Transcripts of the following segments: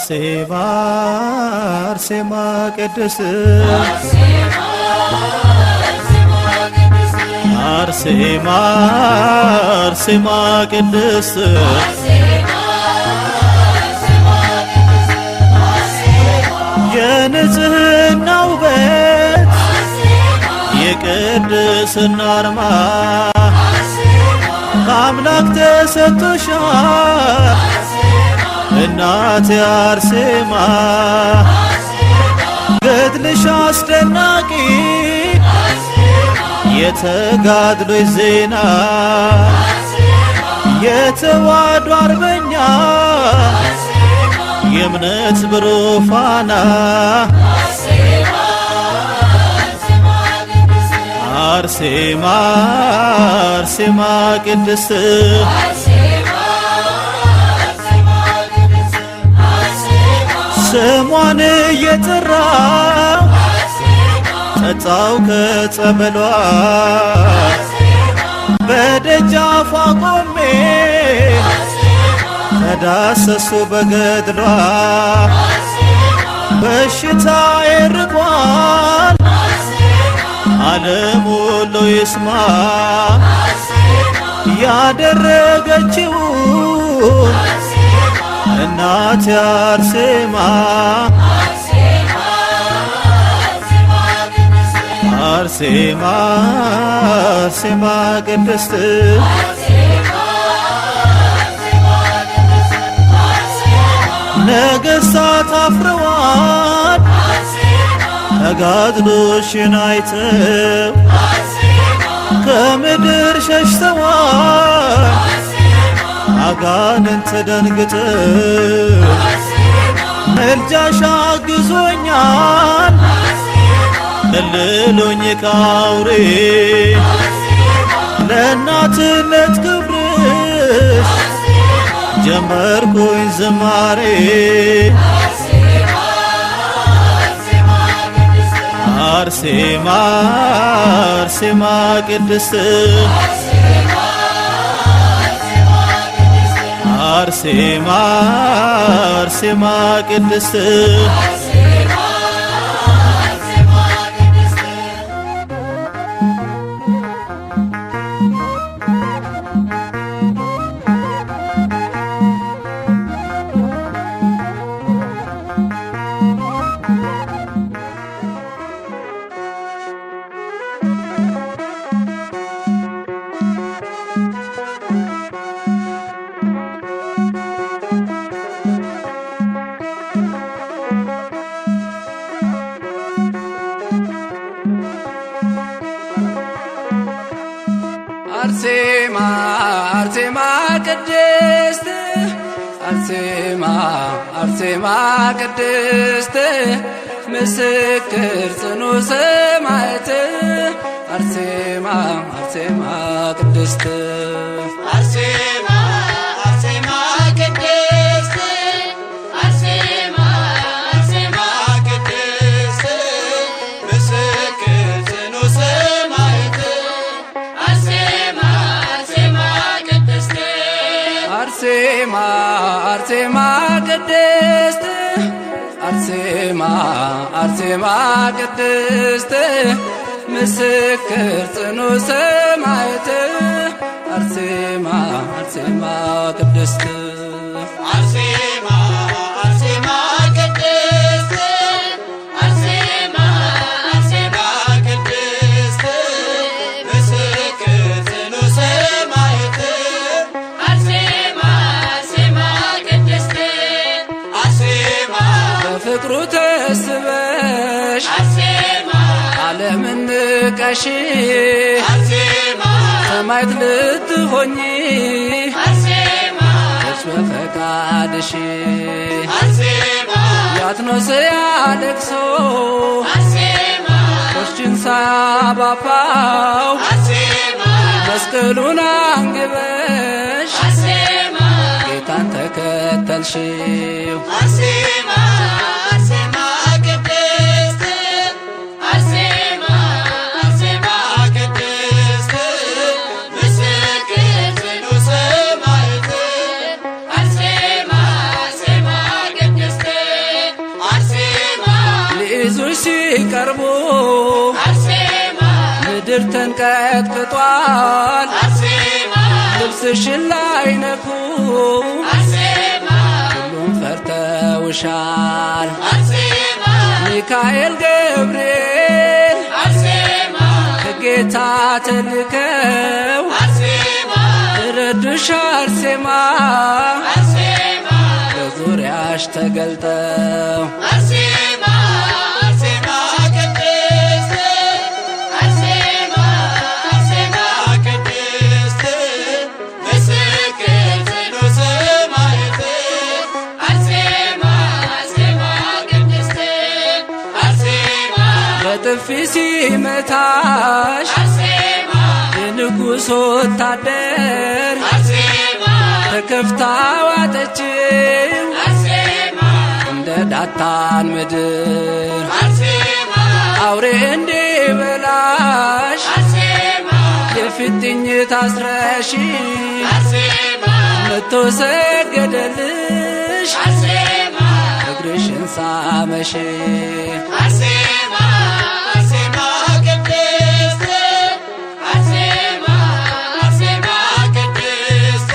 አርሴማ አርሴማ ቅድስት አርሴማ አርሴማ ቅድስት የንጽሕና ውበት የቅድስና አርማ ከአምላክ ተሰጥቶሻል እናቴ አርሴማ ገድልሽ አስደናቂ የተጋድሎሽ ዜና የተዋሕዶ አርበኛ የእምነት ብሩህ ፋና አርሴማ አርሴማ ቅድስት ስሟን እየጠራው ጠጣው ከጸበሏ በደጃፏ ቆሜ ተዳሰሱ በገድሏ በሽታዬ ርቋል ዓለም ሁሉ ይስማ ያደረገችውን እናቴ አርሴማ አርሴማ አርሴማ ቅድስት ነገሥታት አፍረዋል ተጋድሎሽን አይተው ከምድር ሸሽተዋል አጋንንት ደንግጠው ምልጃሽ አግዞኛል እልሎኝ ካውሬ ለእናትነት ክብርሽ ጀመርኩኝ ዝማሬ አርሴማ አርሴማ ቅድስት አርሴማ አርሴማ ቅድስት አርሴማ አርሴማ ቅድስት አርሴማ አርሴማ ቅድስት ምስክር ጽኑ ሰማዕት አርሴማ አርሴማ ቅድስት አርሴማ አርሴማ ቅድስት አርሴማ አርሴማ ቅድስት ምስክር ጽኑ ሰማዕት አርሴማ አርሴማ ቅድስት አርሴማ አርሴማ ቅድስት አርሴማ አርሴማ ቅድስት ምስክር ጽኑ ሰማዕት አርሴማ አርሴማ ቅድስት አርሴማ አርሴማ ቅድስት አርሴማ አርሴማ ቅድስት ምስክር ጽኑ ሰማዕት አርሴማ አርሴማ ቅድስት አርሴማ በፍቅሩ ተስበሽ አርሴማ ዓለምን ንቀሽ አርሴማ ሰማዕት ልትሆኚ አርሴማ እርስ በፈቃድሽ አርሴማ ያትኖስ ያለቅሶ አርሴማ ቆሽችን ሳባፋው አርሴማ መስቀሉን አንግበሽ አርሴማ ጌታን ተከተልሽው አርሴማ አርሴማ ቅድስት አርሴማ አርሴማ ቅድስት ምስክር ጽኑ ሰማዕት አርሴማ አርሴማ ቅድስት ምድር ተንቀጥቅጧል አርሴማ ልብስሽን ላይነኩ አርሴማ ሁሉም ፈርተውሻል አርሴማ ሚካኤል ገብርኤል አርሴማ ከጌታ ተልከው አርሴማ ረዱሽ አርሴማ አርሴማ በዙሪያሽ ተገልጠው አርሴማ አርሴማ ቅድስት አርሴማ አርሴማ ቅድስት ምስክር ጽኑ ሰማዕት አርሴማ አርሴማ ቅድስት አርሴማ በጥፊ ሲመታሽ አርሴማ የንጉሥ ወታደር አርሴማ ተከፍታ ዋጠችው አርሴማ እንደ ዳታን ምድር አርሴማ አውሬ እንዲበላሽ አርሴማ የፊጥኝ ታስረሽ አርሴማ መቶ ሰገደልሽ አርሴማ እግርሽን ሳመሽ አርሴማ አርሴማ ቅድስት አርሴማ አርሴማ ቅድስት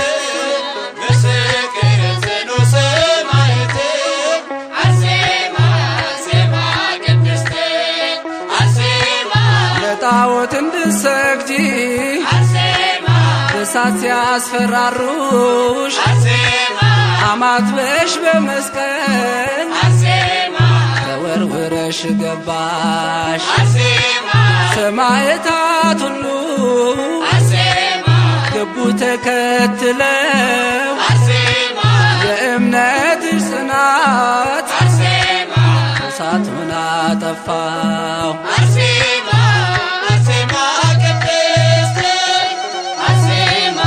ምስክር ጽኑ ሰማዕት አርሴማ አርሴማ ቅድስት አርሴማ ለጣዖት እንድትሰግጂ አርሴማ እሳት ሲያስፈራሩሽ አርሴማ አማትበሽ በመስቀል አርሴማ ተወርውረሽ ገባሽ አርሴማ ሰማዕታት ሁሉ አርሴማ ገቡ ተከትለው አርሴማ የእምነትሽ ጽናት አርሴማ እሳቱን አጠፋው አርሴማ አርሴማ ቅድስት አርሴማ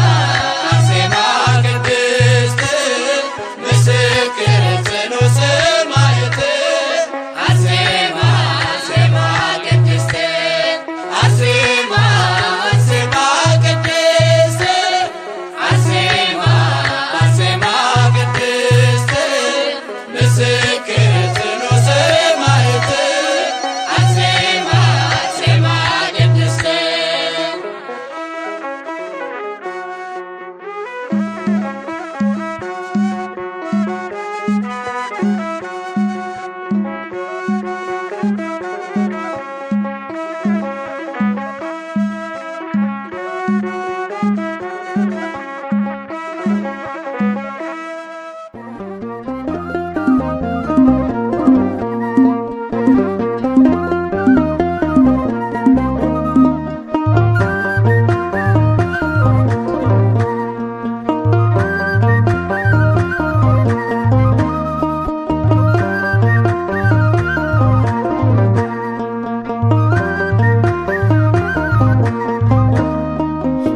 አርሴማ ቅድስት ምስክር ጽኑ ሰማዕት አርሴማ አርሴማ ቅድስት አርሴማ አርሴማ ቅድስት አርሴማ አርሴማ ቅድስት ምስክር ጽኑ ሰማዕት አርሴማ አርሴማ ቅድስት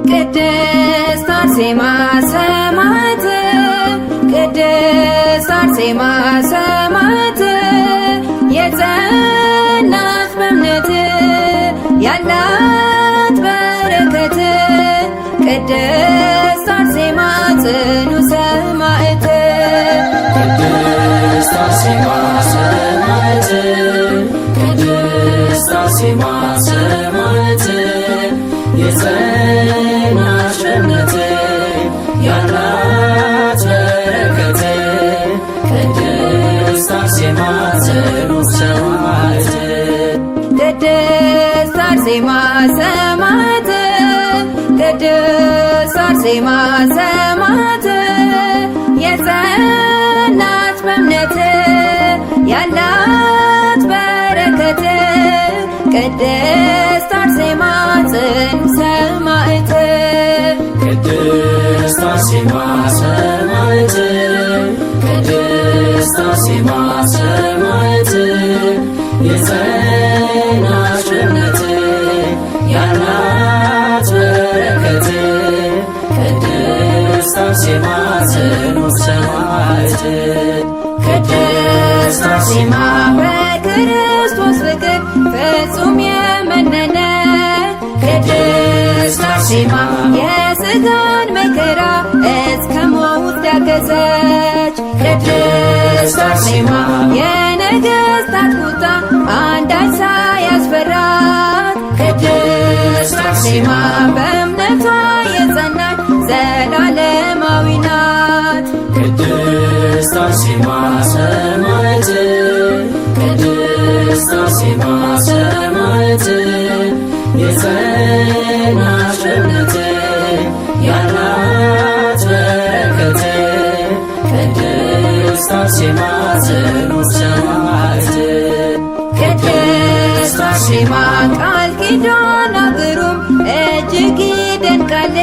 ቅድስት አርሴማ ሰማዕት ቅድስት አርሴማ ሰማዕት የጸናች በእምነት ያላት በረከት ቅድስት አርሴማ ጽኑ ሰማዕት ቅድስት አርሴማ ሰማዕት ቅድስት አርሴማ ሰማዕት የጸናች በእምነት ያላት በረከት ቅድስት አርሴማ ጽኑ ሰማዕት ቅድስት አርሴማ ሰማዕት ቅድስት አርሴማ ሰማዕት የጸናች በእምነት ያላት በረከት ቅድስት አርሴማ ጽኑ ሰማዕት ቅድስት አርሴማ ሰማዕት ቅድስት አርሴማ ሰማዕት የጸናች በእምነት ያላት በረከት ቅድስት አርሴማ ጽኑ ሰማዕት ቅድስት አርሴማ በክርስቶስ ፍቅር ፍጹም የመነነ ቅድስት አርሴማ የሥጋን መከራ እስከ ሞት ያገዘች ቅድስት አርሴማ የነገሥታት ቁጣ አንዳች ሳያስፈራት ቅድስት አርሴማ በእምነቷ የጸናች ዘላለማዊ ናት። ቅድስት አርሴማ ሰማዕት ቅድስት አርሴማ ሰማዕት የጸናች እምነት ያላት በረከት ቅድስት አርሴማ ጽኑ ሰማዕት ቅድስት አርሴማ ቃል ኪዳኗ ግሩም እጅግ ይደንቃል።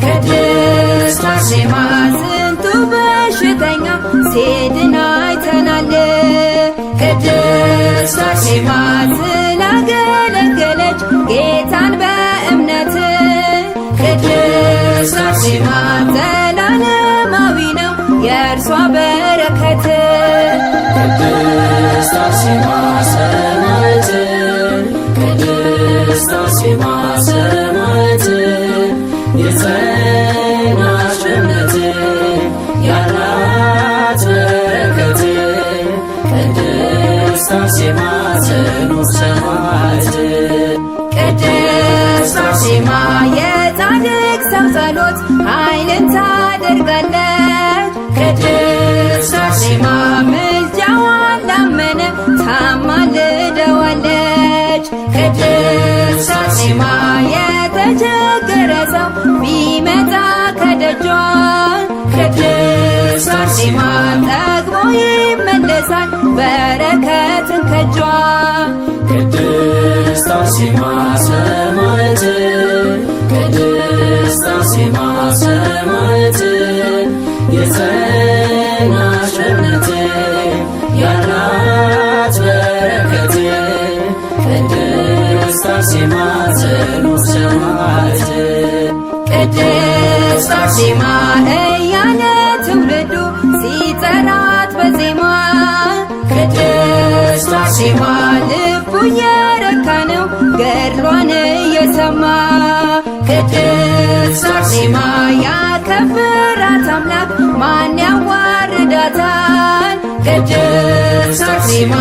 ቅድስት አርሴማ ስንቱ በሽተኛ ሲድን አይተናል። ቅድስት አርሴማ ስላገለገለች ጌታን በእምነት ቅድስት አርሴማ ዘላለማዊ ነው የእርሷ በረከት። ቅድስት አርሴማ ሰማዕት ቅድስት አርሴማ ሰማዕት የጸናች እምነት ያላት በረከት ቅድስት አርሴማ ጽኑ ሰማዕት ቅድስት አርሴማ የጻድቅ ሰው ጸሎት ኃይልን ታደርጋለች። ቅድስት አርሴማ ምልጃዋን ላመነ ታማልደዋለች። ቅድስት አርሴማ የተቸገረ ሰው ቢመጣ ከደጇ ቅድስት አርሴማ ጠግቦ ይመለሳል በረከትን ከጇ። ቅድስት አርሴማ ሰማዕት ቅድስት አርሴማ ሰማዕት የጸናች እምነት ያላት በረከት ቅድስት አርሴማ ጽኑ ሰማዕት ቅድስት አርሴማ እያለ ትውልዱ ሲጠራት በዜማ ቅድስት አርሴማ ልቡ እየረካ ነው ገድሏን እየሰማ ቅድስት አርሴማ ያከብራት አምላክ ማን ያዋርዳታል? ቅድስት አርሴማ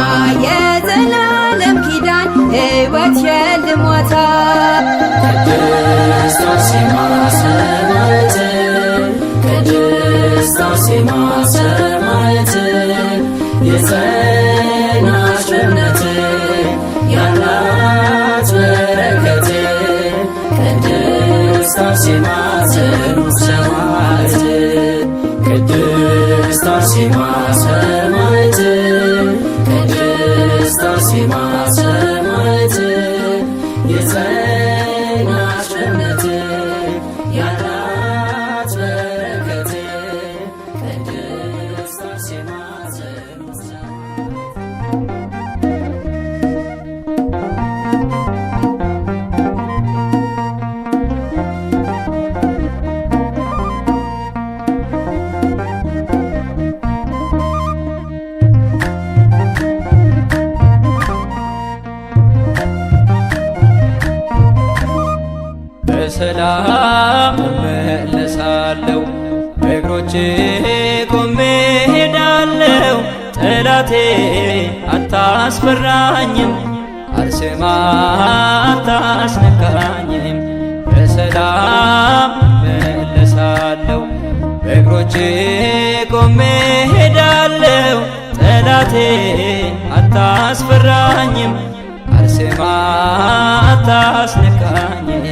የዘላለም ኪዳን ሕይወት ሸልሟታል። ቅድስት አርሴማ ሰማዕት ቅድስት አርሴማ ሰማዕት የጸናች እምነት ያላት በረከት ቅድስት አርሴማ ጽኑ ሰማዕት ቅድስት አርሴማ ሰማዕት ቅድስት አርሴማ ሰማዕት የጸናች እምነት ያላት በረከት ቅድስት አርሴማ ጽኑ በሰላም እመለሳለሁ በእግሮቼ ቆሜ ሄዳለሁ። ጠላቴ አታስፈራኝም፣ አርሴማ አታስነካኝም። በሰላም እመለሳለሁ በእግሮቼ ቆሜ ሄዳለሁ። ጠላቴ አታስፈራኝም፣ አርሴማ አታስነካኝም።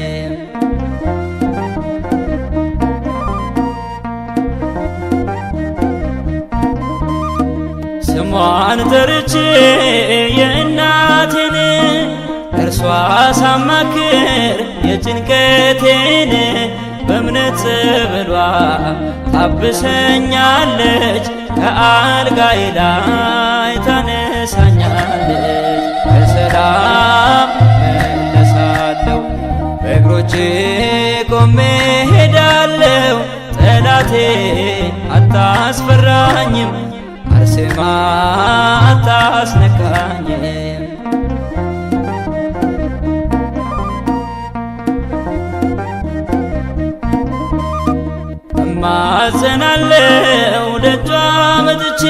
ስሟን ጠርቼ የእናቴን እርሷ ሳማክር የጭንቀቴን በእምነት ጸበሏ ታብሰኛለች፣ ከአልጋዬ ላይ ታነሳኛለች። በሰላም መለሳለሁ በእግሮቼ ቆሜ ሄዳለሁ። ጠላቴ አታስፈራኝም፣ አርሴማ አታስነካኝም። እማጸናለሁ ደጇ መጥቼ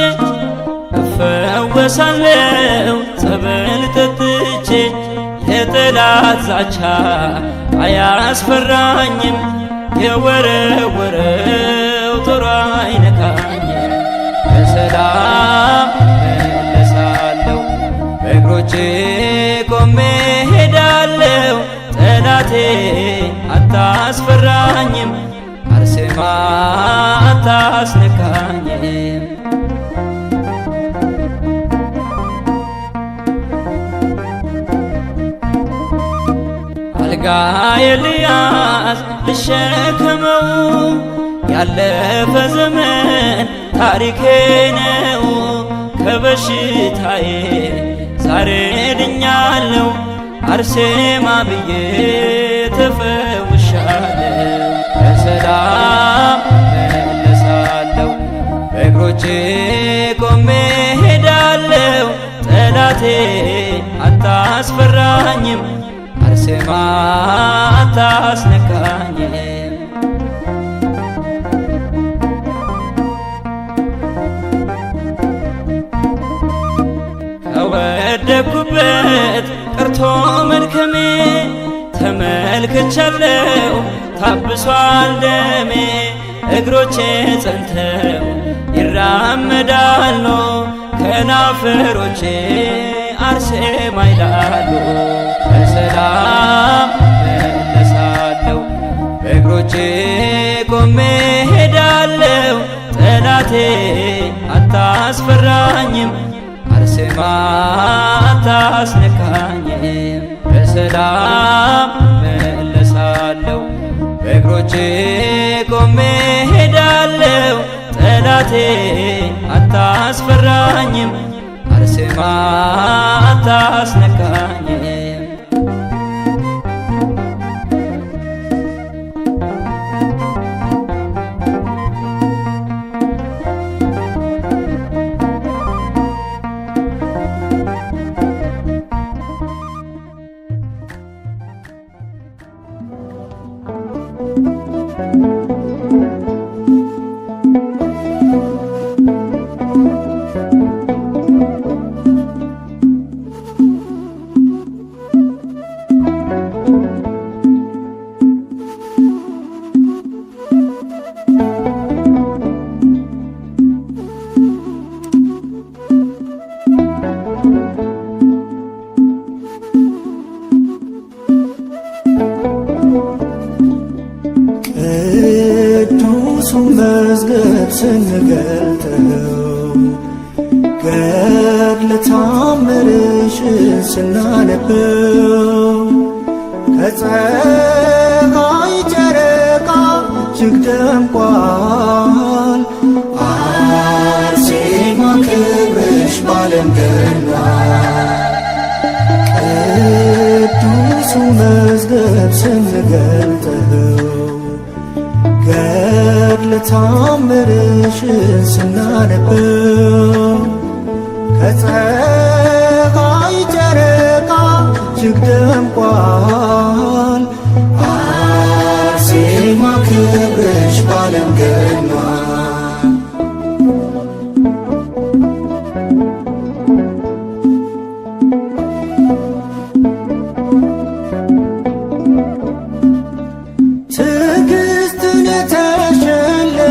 እፈወሳለሁ ጸበል ጠጥቼ የጠላት ዛቻ አያስፈራኝም፣ የወረወረው ጦር አይነካኝም። በሰላም መለሳለሁ፣ በእግሮቼ ቆሜ ሄዳለሁ። ጠላቴ አታስፈራኝም፣ አርሴማ አታስነካኝም። አልጋ ኤልያስ ልሸከመው፣ ያለፈ ዘመን ታሪኬ ነው። ከበሽታዬ ዛሬ ድኛለሁ፣ አርሴማ ብዬ ተፈውሻለሁ። በሰላም መለሳለሁ፣ በእግሮቼ ቆሜ ሄዳለሁ። ጠላቴ አታስፈራኝም፣ አርሴማ አታስነካኝም። ከወደኩበት ቀርቶ መድከሜ ተመልክቻለሁ፣ ታብሷል ደሜ። እግሮቼ ጸንተው ይራመዳሉ፣ ከናፈሮቼ አርሴማ ይላሉ። በሰላም መለሳለሁ፣ በእግሮቼ ቆሜ ሄዳለሁ። ጠላቴ አታስፈራኝም፣ አርሴማ አታስነካኝም። በሰላም መለሳለሁ፣ በእግሮቼ ቆሜ ሄዳለሁ። ጠላቴ አታስፈራኝም፣ አርሴማ አታስነካኝም። መዝገብ ስንገልጠው ገድለ ተአምርሽን ስናነበው ከፀሐይ ጨረቃ እጅግ ደምቋል። አርሴማ ክብርሽ ባለም ገኗል። ቅዱሱ መዝገብ ስንገልጠው ገድለ ተአምርሽን ስናነበው ከፀሐይ ጨረቃ እጅግ ደምቋል። አርሴማ ክብርሽ ባለም ገኗል። ትዕግስትን የተሸለምሽ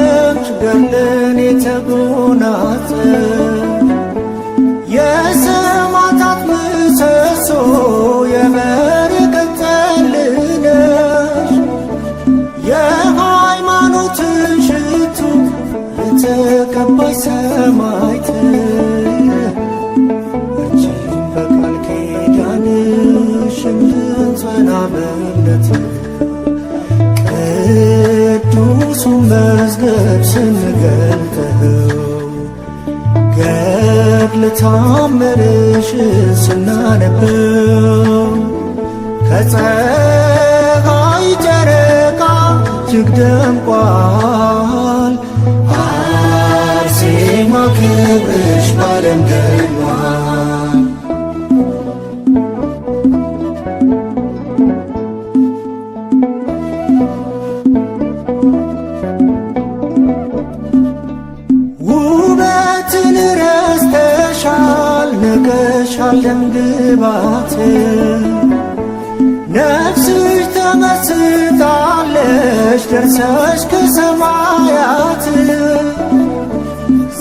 ገድልን የተጎናጸፍሽ የሰማዕታት ምሰሶ የበረከት ጠል ነሽ። የሃይማኖትን ሽቱ የተቀባሽ ሰማዕት አንቺን በቃል ኪዳንሽ እንድንጸና በእምነት ቅዱሱን መዝገብ ስንገልጠው ገድለ ተአምርሽን ስናነበው ከፀሐይ ጨረቃ እጅግ ደምቋል። አርሴማ ክብርሽ ባለም ገኗል። ውበትን ረስተሻል፣ ንቀሻል ደም ግባት ነፍስሽ ተመስጣለች ደርሰሽ ከሰማያት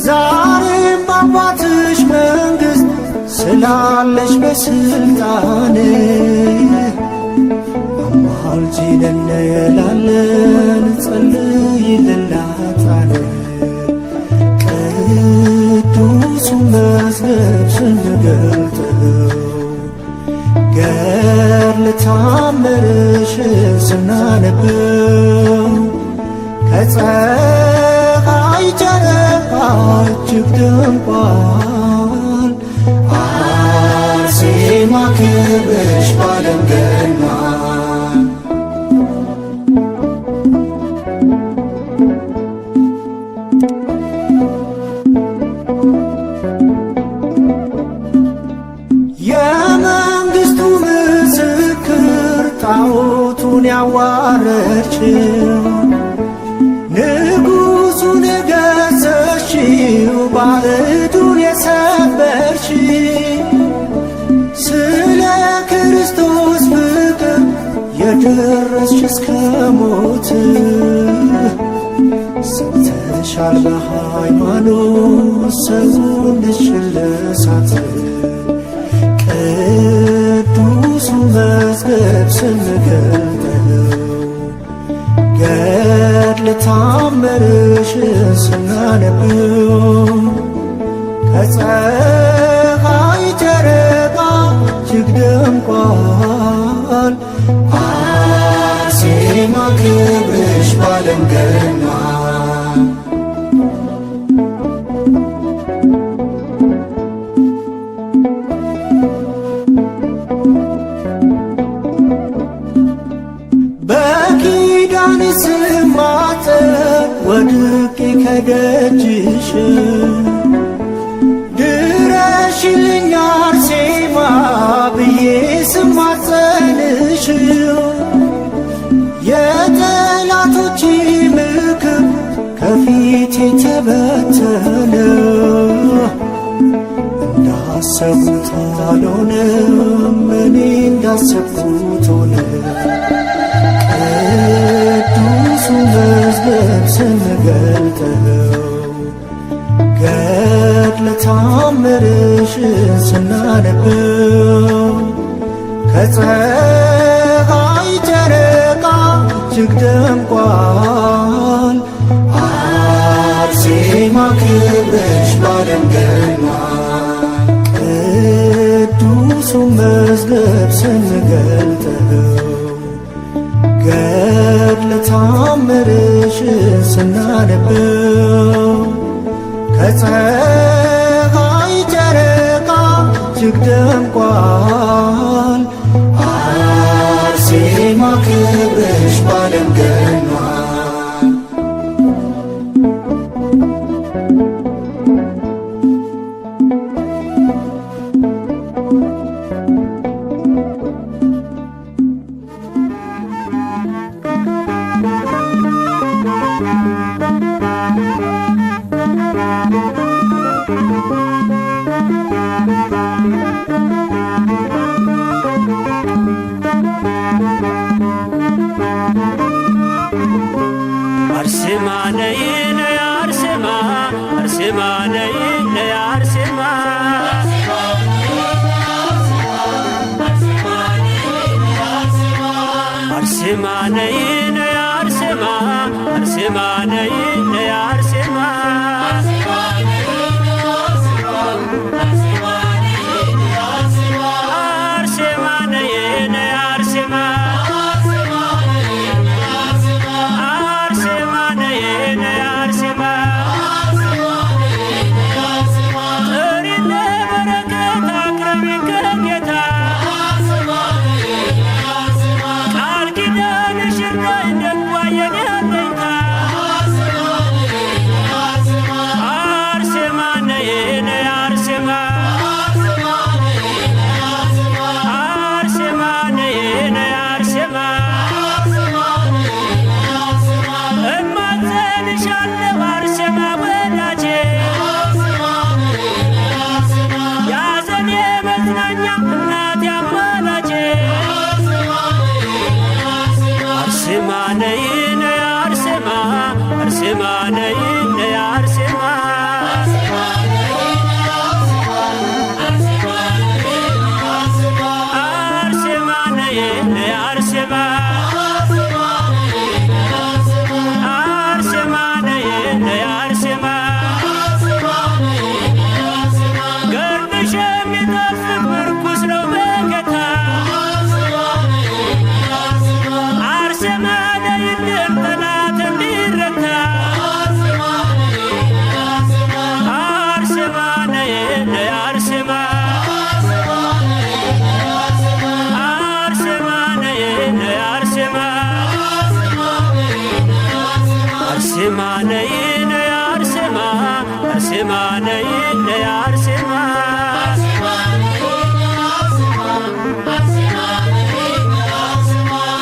ዛሬም በአባትሽ መንግሥት ስላለሽ በስልጣን አማልጂን እንላለን ጸልይልላታል ቅዱሱ መዝገብ ስንገልጠው ገድለ ተአምርሽን ስናነበው ከፀሐይ ጨረቃ እጅግ ደምቋል አርሴማ ክብርሽ ባለም ገኗል የመንግሥቱ ምስክር ጣዖቱን ያዋረድሽው ንጉሡን የገሰሽው ባዕዱን የሰበርሽ ስለ ክርስቶስ ፍቅር የደረስሽ እስከ ሞት ሰምተሻል በሃይማኖት ሰውነትሽን ለእሳት ቅዱሱ መዝገብ ስንገልጠው ገድለ ተአምርሽን ስናነበው ከፀሐይ ጨረቃ እጅግ ደምቋል አርሴማ ክብርሽ ባለም ገኗል በኪዳን ስማጠን ወድቄ ከደጅሽ ድረሽልኝ አርሴማ ብዬ ስማጸንሽ የጠላቶች ምክር ከፊቴ ተበተነ እንዳሰብኩት አልሆነም እኔ እንዳሰብኩት ሆነ ቅዱሱ መዝገብ ስንገልጠው ገድለ ተአምርሽን ስናነበው ከፀሐይ ጨረቃ እጅግ ደምቋል አርሴማ ክብርሽ ባለም ገኗል ቅዱሱ መዝገብ ስንገልጠው ገድለ ተአምርሽን ስናነበው ከፀሐይ ጨረቃ እጅግ ደምቋል አርሴማ ክብርሽ ባለም ገኗል አርሴማ ነይ ነይ አርሴማ አርሴማ ነይ ነይ አርሴማ አርሴማ ነይ ነይ አርሴማ አርሴማ ነይ ነይ አርሴማ አርሴማ ነይ ነይ አርሴማ Thank you. አርሴማ ነይ ነይ አርሴማ አርሴማ ነይ ነይ አርሴማ አርሴማ ነይ ነይ አርሴማ አርሴማ ነይ ነይ አርሴማ ገርድሽ የሚጣፍጥ ምርኩስ ነው በጌታ አርሴማ ነይልን ጠላት እንዲረታ አርሴማ ነይ ነይ አርሴማ አርሴማ ነይ ነይ አርሴማ አርሴማ ነይ ነይ አርሴማ አርሴማ ነይ ነይ አርሴማ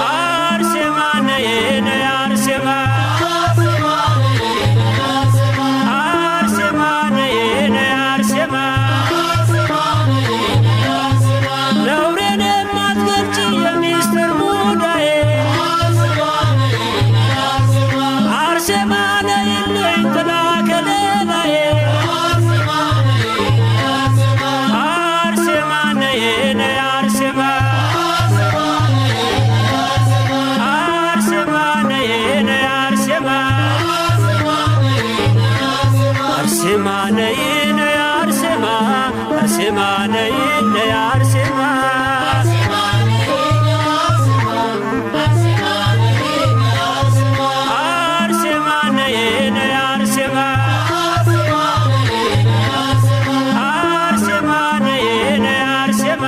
አርሴማ ነይ ነይ አርሴማ አርሴማ ነይ ነይ አርሴማ ነውሬን የማትገልጪ የሚስጥር ሙዳዬ አርሴማ ነይልኝ ጥላ ከለላዬ አርሴማ ነይ ነይ አርሴማ አርሴማ ነይ ነይ አርሴማ አርሴማ ነይ ነይ አርሴማ አርሴማ ነይ ነይ አርሴማ አርሴማ ነይ ነይ አርሴማ አርሴማ ነይ ነይ አርሴማ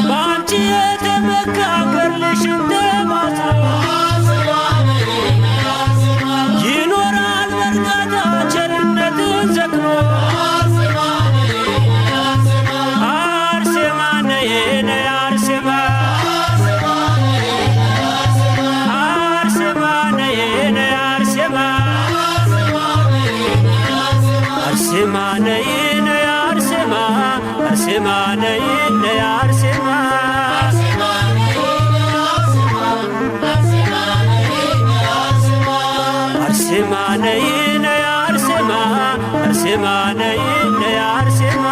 በአንቺ የተመካ ገድልሽ እንደማትኖር ይኖራል በእርጋታ ቸርነትን ዘክሮ አርሴማ ነይ ነይ አርሴማ አርሴማ ነይ ነይ አርሴማ አርሴማ ነይ ነይ አርሴማ አርሴማ ነይ ነይ አርሴማ አርሴማ ነይ ነይ አርሴማ አርሴማ ነይ ነይ አርሴማ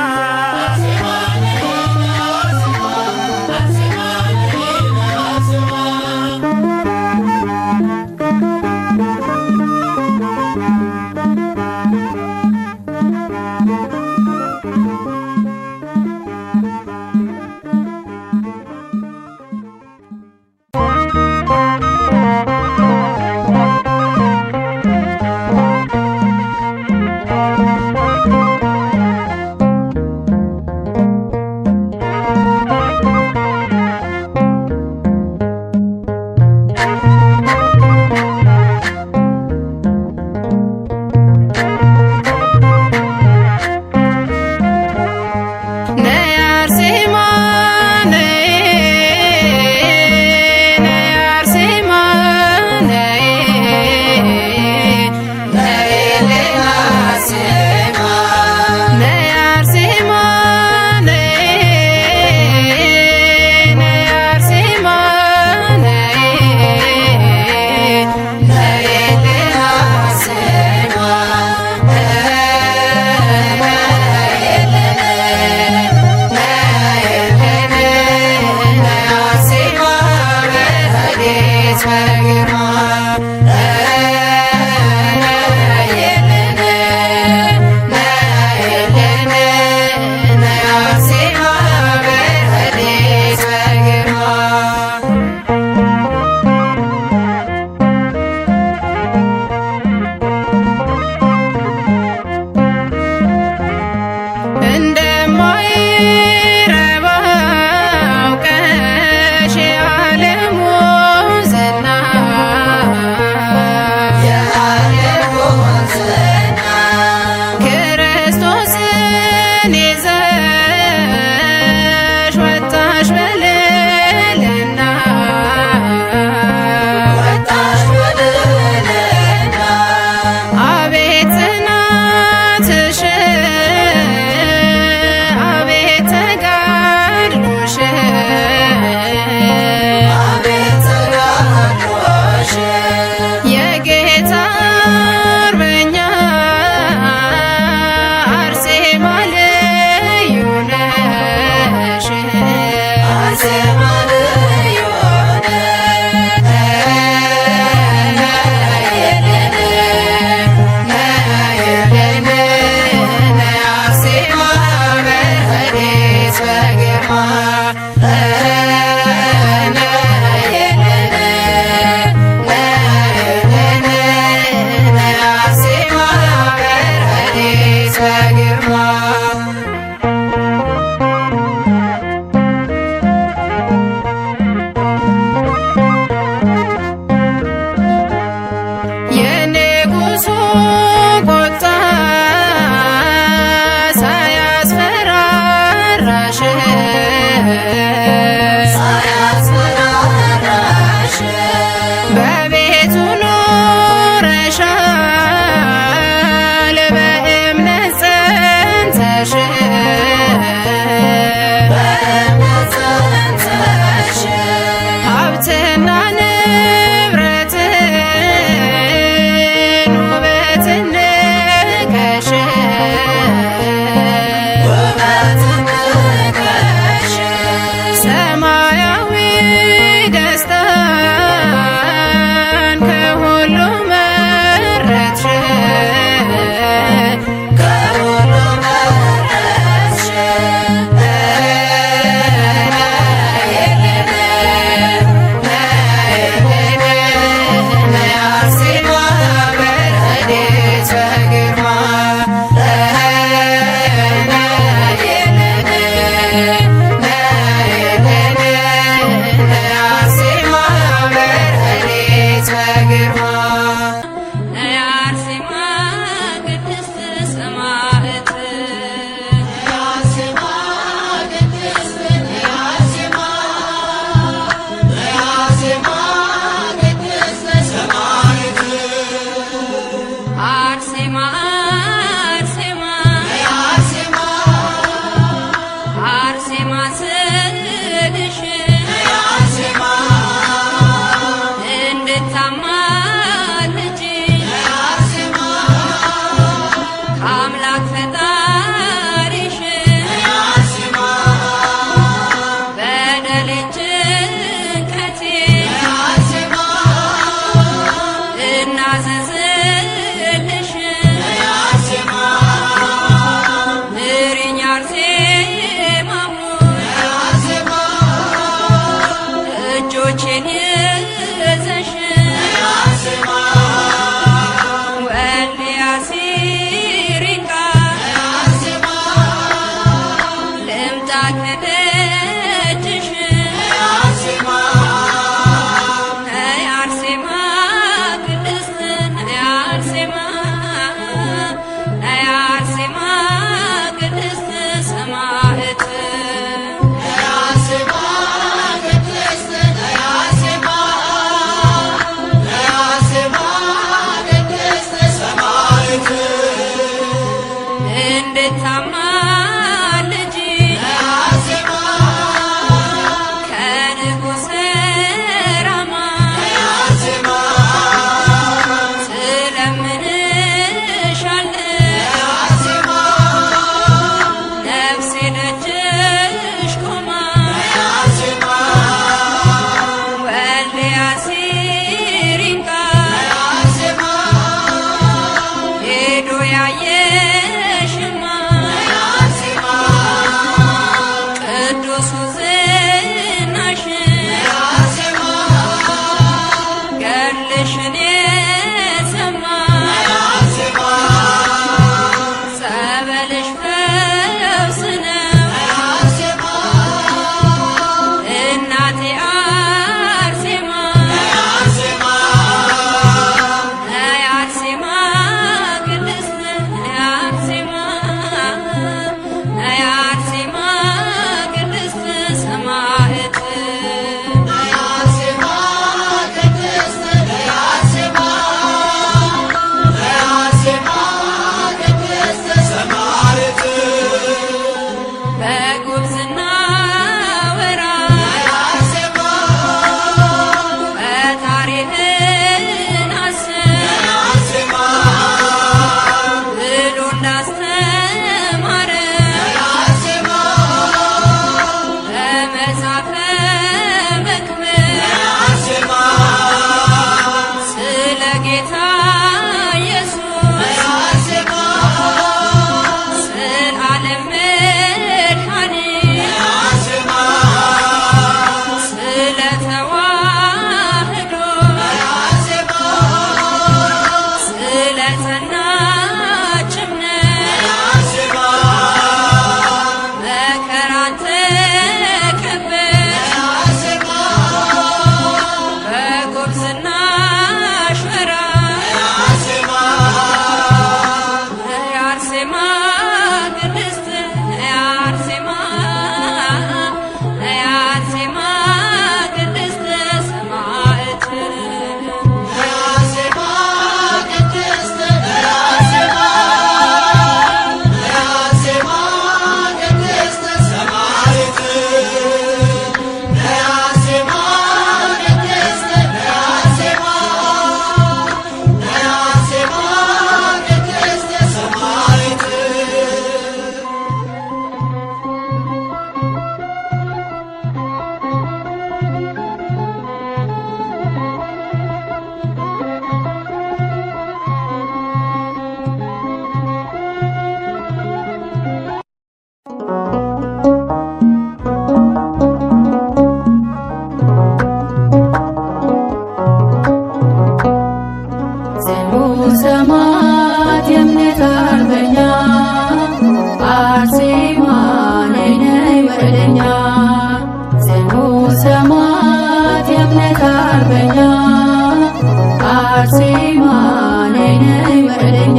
የእምነት አርበኛ አርሴማ ነይ ነይ ወደኛ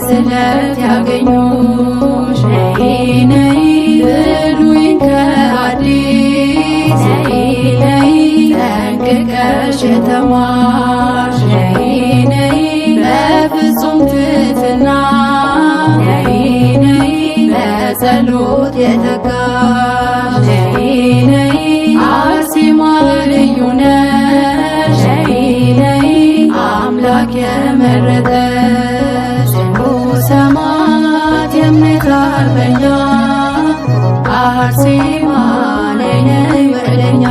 ስለት ያገኙሽ ነይ ነይ ብሉይን ከአዲስ ነይ ነይ ጠንቅቀሽ የተማርሽ ነይ ነይ በፍጹም ትሕትና ነይ ነይ በጸሎት የተጋሽ ነይ ነይ አርሴማ ልዩ ነሽ ነይ ነይ አምላክ የመረጠሽ ሰማዕት የእምነት አርበኛ አርሴማ ነይ ነይ ወደኛ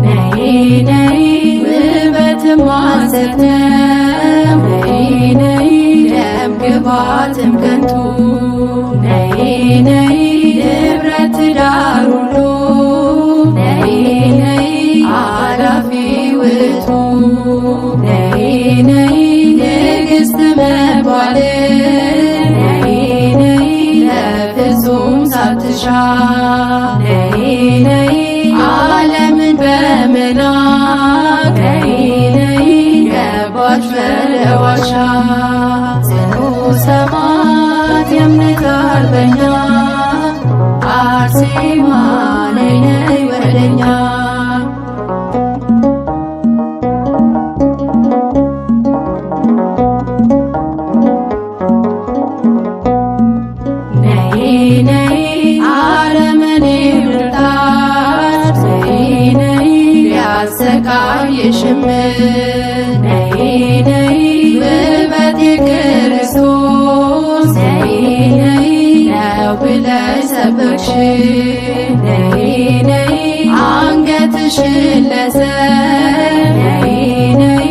ነይ ነይ ውበትም ሐሰት ነው ነይ ነይ ደም ግባትም ከንቱ ነይ ነይ ንብረት ትዳር ሁሉ ነይ ነይ አላፊ ውእቱ ነይ ነይ ንግሥት መባል ነይ ነይ ለፍጹም ሳትሻ ነይ ነይ ዓለምን በመናቅ ነይ ነይ ገባች በለዋሻ ጽኑ ሰማዕት የእምነት አርበኛ አርሴማ ነይ ነይ ወደኛ ነይ ነይ አረመኔ ብርታት ነይ ነይ ቢያሰቃይሽም ነይ ነይ ውበት የክርስቶስ ነይ ነይ ነው ብለሽ ሰበክሽ ነይ ነይ አንገትሽን ለሰብ ነይ ነይ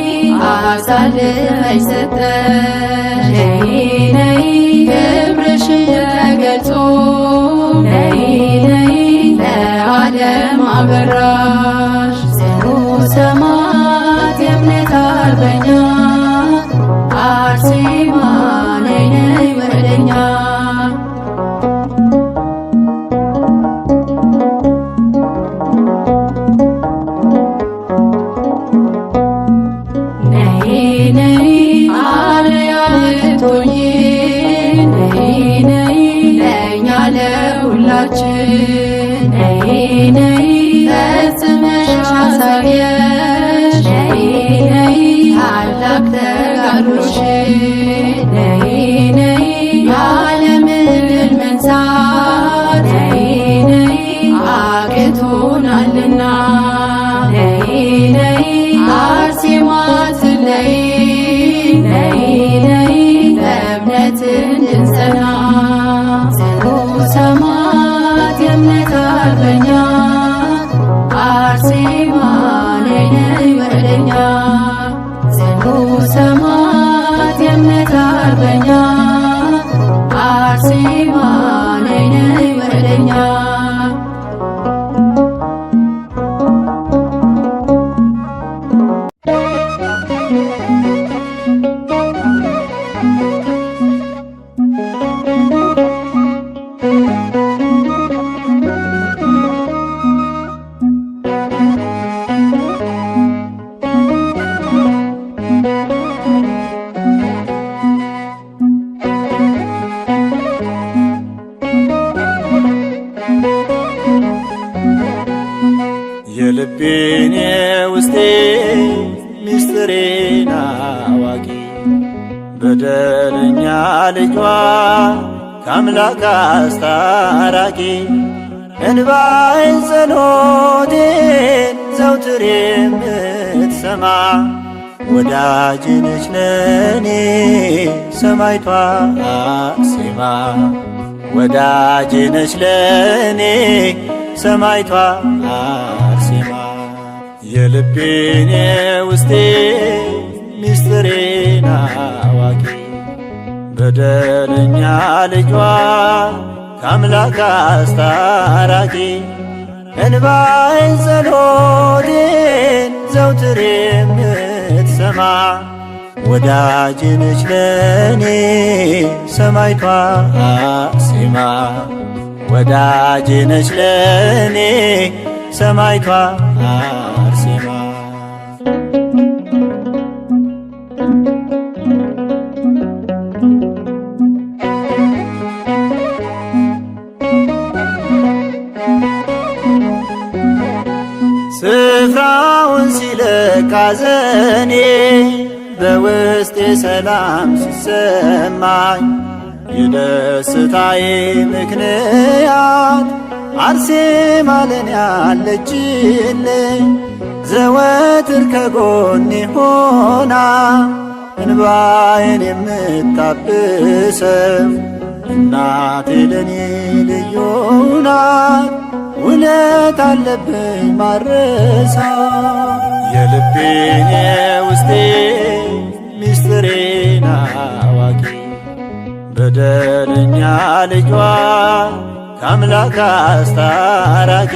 አሳልፈሽ ሰጠሽ ነይ ነይ ክብርሽን ተገልጾ ነይ ነይ ለዓለም አበራሽ ጽኑ ሰማዕት የእምነት አርበኛ አርሴማ ነይ ነይ ወደኛ ነይ ነይ አርአያ ልትሆኚ ነይ ነይ ለእኛ ለሁላችን ነይ ነይ ፈጽመሽ አሳየሽ ነይ ነይ ታላቅ ተጋድሎሽን ነይ ነይ የዓለምን ድል መንሳት ነይ ነይ አቅቶናልና ነይ ነይ አርሴማ ትለይ ነይ ነይ በእምነት እንድንጸና ጽኑ ሰማዕት የእምነት አርበኛ አርሴማ ነይ ነይ ወደኛ ጽኑ ሰማዕት የእምነት አርበኛ አርሴማ ነይ ነይ ወደኛ የልቤን የውስጤ ምስጢሬን አዋቂ በደለኛ ልጇ ከአምላክ አስታራቂ እንባዬን ጸሎቴን ዘውትር የምትሰማ ወዳጅ ነች ለኔ ሰማዕቷ አርሴማ ወዳጅ ነች ለኔ ሰማዕቷ አርሴማ የልቤን የውስጤ ምስጢሬን በደለኛ ልጇ ከአምላክ አስታራቂ እንባዬን ጸሎቴን ዘውትር የምትሰማ ወዳጄ ነች ለኔ ሰማዕቷ አርሴማ ወዳጄ ነች ለኔ ሰማዕቷ አርሴማ። ስፍራውን ሲለቅ ሐዘኔ በውስጤ ሰላም ሲሰማኝ የደስታዬ ምክንያት አርሴማ ለኔ አለችልኝ። ዘወትር ከጎኔ ሆና እንባዬን የምታብሰው እናቴ ለኔ ልዩ ናት። ውለት አለብኝ ማረሳ የልቤን የውስጤ ሚስጥሬን አዋቂ በደለኛ ልጇ ከአምላክ አስታራቂ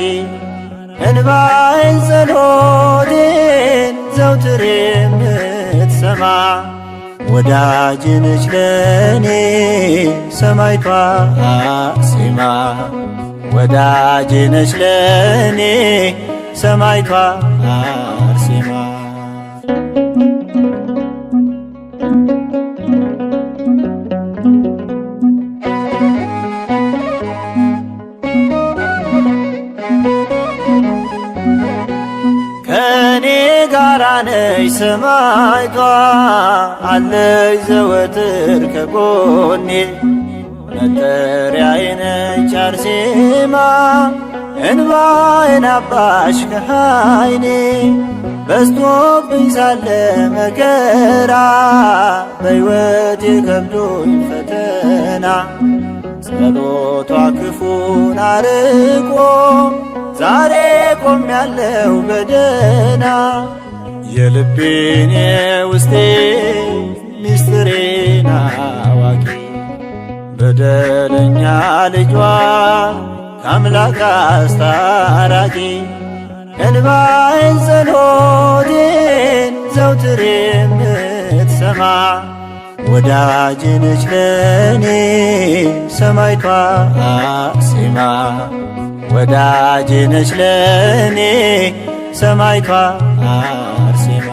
እንባዬን ጸሎቴን ዘውትር የምትሰማ ወዳጄ ነች ለኔ ሰማዕቷ አርሴማ ወዳጄ ነች ለኔ ሰማዕቷ አርሴማ። ከኔ ጋራ ነች ሰማዕቷ አለች ዘወትር ከጎኔ መጠሪያዬ ነች አርሴማ እንባዬን አባሽ ከዓይኔ በዝቶብኝ ሳለ መከራ በሕይወቴ ከብዶኝ ፈተና ጸሎቷ ክፉን አርቆ ዛሬ ቆሜያለሁ በደህና የልቤን የውስጤ ሚስጥሬን አዋቂ በደለኛ ልጇ ከአምላክ አስታራቂ እንባዬን ጸሎቴን ዘውትር የምትሰማ ወዳጄ ነች ለኔ ሰማዕቷ አርሴማ ወዳጄ ነች ለኔ ሰማዕቷ አርሴማ።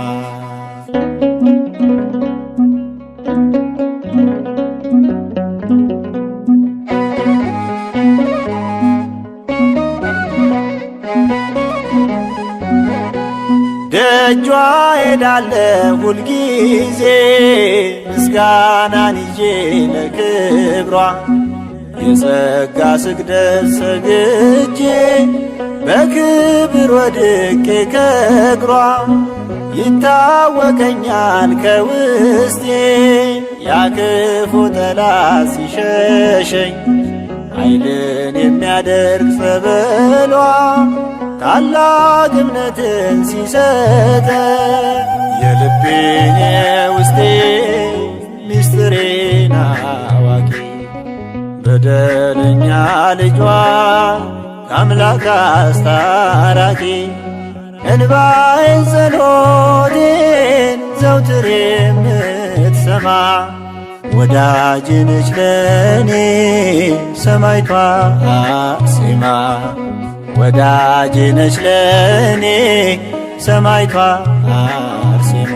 ደጇ ሄዳለሁ ሁልጊዜ ምስጋናን ይዤ ለክብሯ የጸጋ ስግደት ሰግጄ በክብር ወድቄ ከእግሯ ይታወቀኛል ከውስጤ ያክፉ ጠላት ሲሸሸኝ ኃይልን የሚያደርግ ጸበሏ ታላቅ እምነትን ሲሰጠ የልቤን የውስጤ ሚስጥሬን አዋቂ በደለኛ ልጇ ከአምላክ አስታራቂ እንባዬን ጸሎቴን ዘውትር የምትሰማ ወዳጄ ነች ለኔ ሰማዕቷ አርሴማ ወዳጄ ነች ለኔ ሰማዕቷ አርሴማ።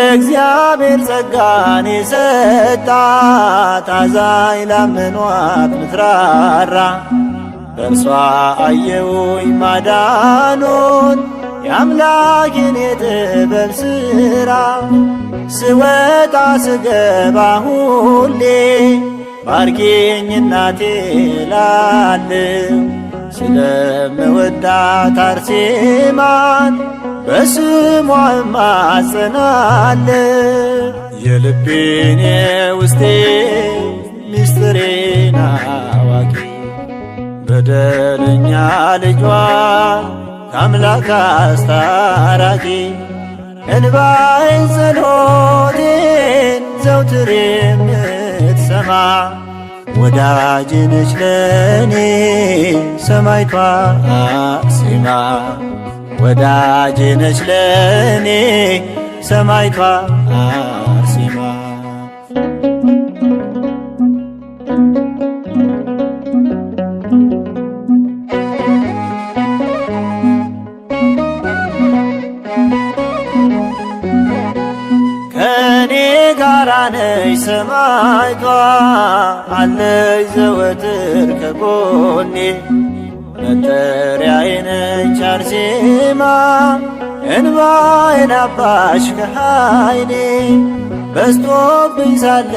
እግዚአብሔር ጸጋን የሰጣት አዛኝ ላመኗት ምትራራ በእርሷ አየሁኝ ማዳኑን የአምላኬን የጥበብ ሥራ ስወጣ ስገባ ሁሌ ባርኪኝ እናቴ እላለሁ ስለምወዳት አርሴማን በስሟ እማጸናለሁ የልቤን የውስጤ ሚስጥሬ በደለኛ ልጇ ከአምላክ አስታራቂ እንባዬን ጸሎቴን ዘውትር የምትሰማ ወዳጅ ነች ለኔ ሰማዕቷ አርሴማ ወዳጅ ነች ለኔ ሰማዕቷ አርሴማ። ከኔ ጋራ ነች ሰማዕቷ አለች ዘወትር ከጎኔ መጠሪያዬ ነች አርሴማ እንባዬን አባሽ ከዓይኔ በዝቶብኝ ሳለ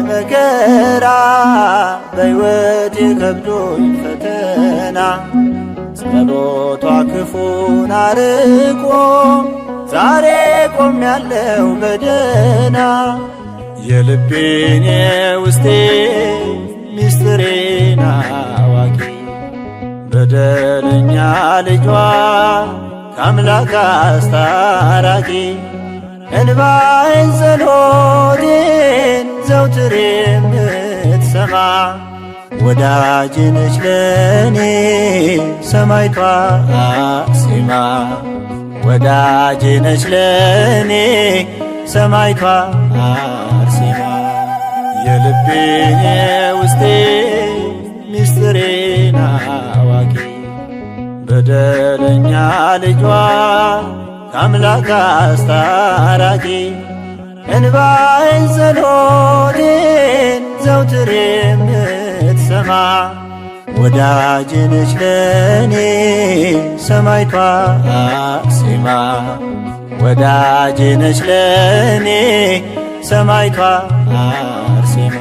መከራ በሕይወቴ ከብዶኝ ፈተና ጸሎቷ ክፉን አርቆ ዛሬ ቆሜያለሁ በደህና የልቤን የውስጤ ሚስጥሬን አዋቂ በደለኛ ልጇ ከአምላክ አስታራቂ እንባዬን ጸሎቴን ዘውትር የምትሰማ ወዳጅ ነች ለኔ ሰማዕቷ አርሴማ ወዳጅ ነች ለኔ ሰማዕቷ አርሴማ የልቤን የውስጤ ሚስጥሬን አዋቂ በደለኛ ልጇ ከአምላክ አስታራቂ እንባዬን ጸሎቴን ዘውትር የምትሰማ ወዳጅ ነች ለኔ ሰማዕቷ አርሴማ ወዳጅ ነች ለኔ ሰማዕቷ አርሴማ።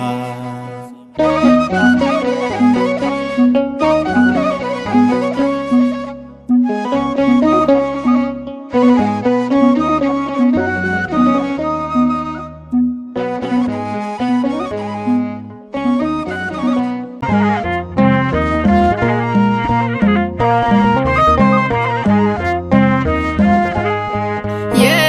Yeah.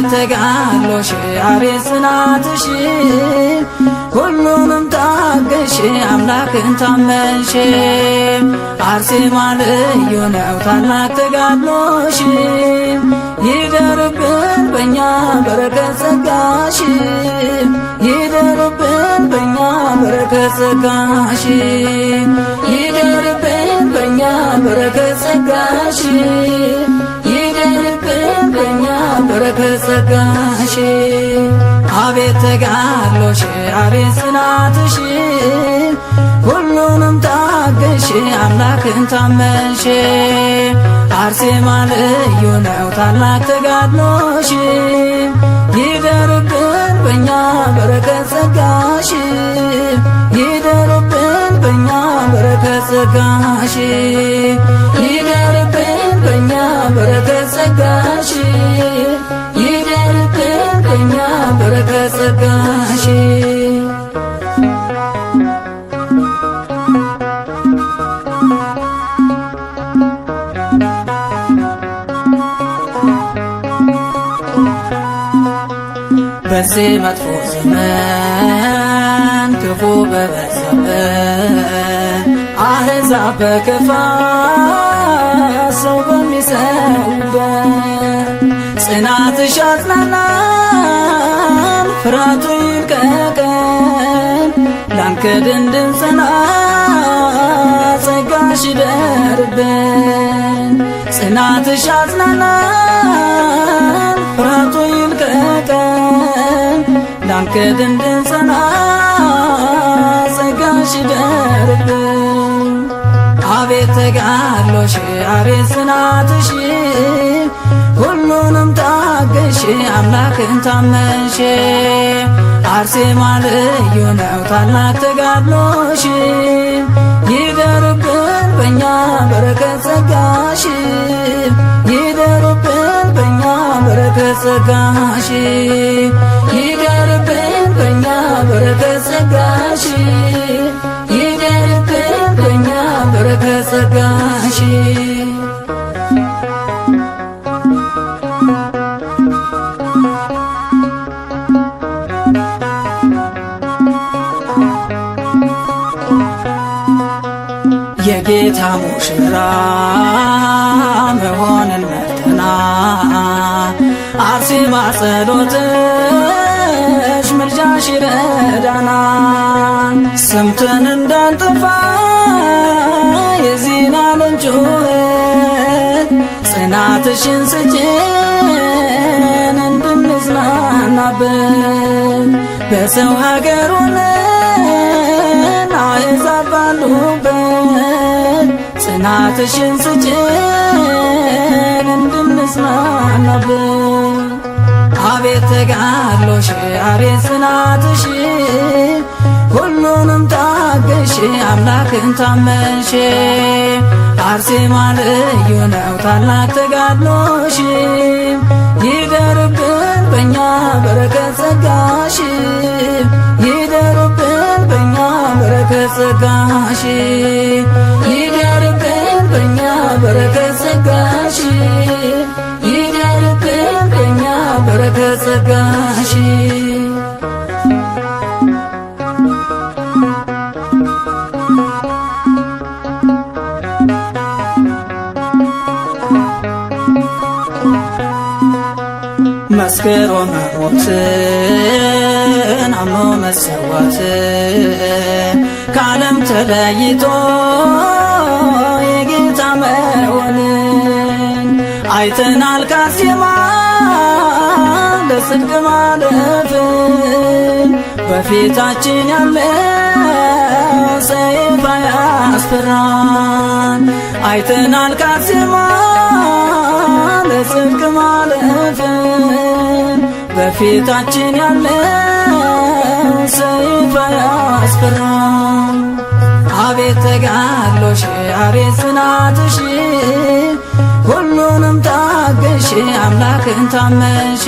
አቤት ተጋድሎሽ አቤት ጽናትሽ ሁሉንም ታገሽ አምላክን ታመንሽ አርሴማ ልዩ ነው ታላቅ ተጋድሎሽ ይደርብን በእኛ በረከት ጸጋሽ ይደርብን በእኛ በረከት ጸጋሽ ይደርብን በእኛ በረከት ጸጋሽ ይደርብን በእኛ በረከት ጸጋሽ አቤት ተጋድሎሽ አቤት ጽናትሽ ሁሉንም ታገሽ አምላክን ታመንሽ አርሴማ ልዩ ነው ታላቅ ተጋድሎሽ ይደርብን በእኛ በረከት ጸጋሽ ይደርብን በእኛ በረከት ጸጋሽ ይደርብን በእኛ በረከት ጸጋሽ ይደርብን በእኛ በረከት ጸጋሽ በዚህ መጥፎ ዘመን ክፉ በበዛበት አሕዛብ በክፋት ሰው በሚሰውበት ጽናትሽ አጽናናን ፍርሃቱ ይልቀቀን ላንክድ እንድንጸና ጸጋሽ ይደርብን ጽናትሽ አጽናናን ፍርሃቱ ይልቀቀን ላንክድ እንድንጸና ጸጋሽ ይደርብን አቤት ተጋድሎሽ አቤት ጽናትሽ ሁሉንም ታገሽ አምላክን ታመንሽ አርሴማ ልዩ ነው ታላቅ ተጋድሎሽ ይደርብን በእኛ በረከት ጸጋሽ ይደርብን በእኛ በረከት ጸጋሽ ይደርብን በእኛ በረከት ጸጋሽ ይደርብን በእኛ በረከት ጸጋሽ የጌታ ሙሽራ መሆንን መርጠናል አርሴማ ጸሎትሽ ምልጃሽ ይረዳናል ሰምተን እንዳንጠፋ የዚህን ዓለም ጩኸት ጽናትሽን ስጪን እንድንጽናናበት በሰው ሀገር ሆነን አሕዛብ ባሉበት ጽናትሽን ስጪን እንድንጽናናበት አቤት ተጋድሎሽ አቤት ጽናትሽ ሁሉንም ታገሽ አምላክን ታመንሽ አርሴማ ልዩ ነው ታላቅ ተጋድሎሽ ይደርብን በእኛ በረከት ጸጋሽ ይደርብን በእኛ በረከት ጸጋሽ ይደርብን በእኛ በረከት ጸጋሽ ይደርብን በእኛ በረከት ጸጋሽ መስክሮ መሞትን አምኖ መሰዋትን ከዓለም ተለይቶ የጌታ መሆንን አይተናል ከአርሴማ ለጽድቅ ማለፍን በፊታችን ያለው ሰይፍ አያስፈራን አይተናል ከአርሴማ ለጽድቅ ማለፍን በፊታችን ያለው ሰይፍ አያስፈራን አቤት ተጋድሎሽ አቤት ጽናትሽ ሁሉንም ታገሽ አምላክን ታመንሽ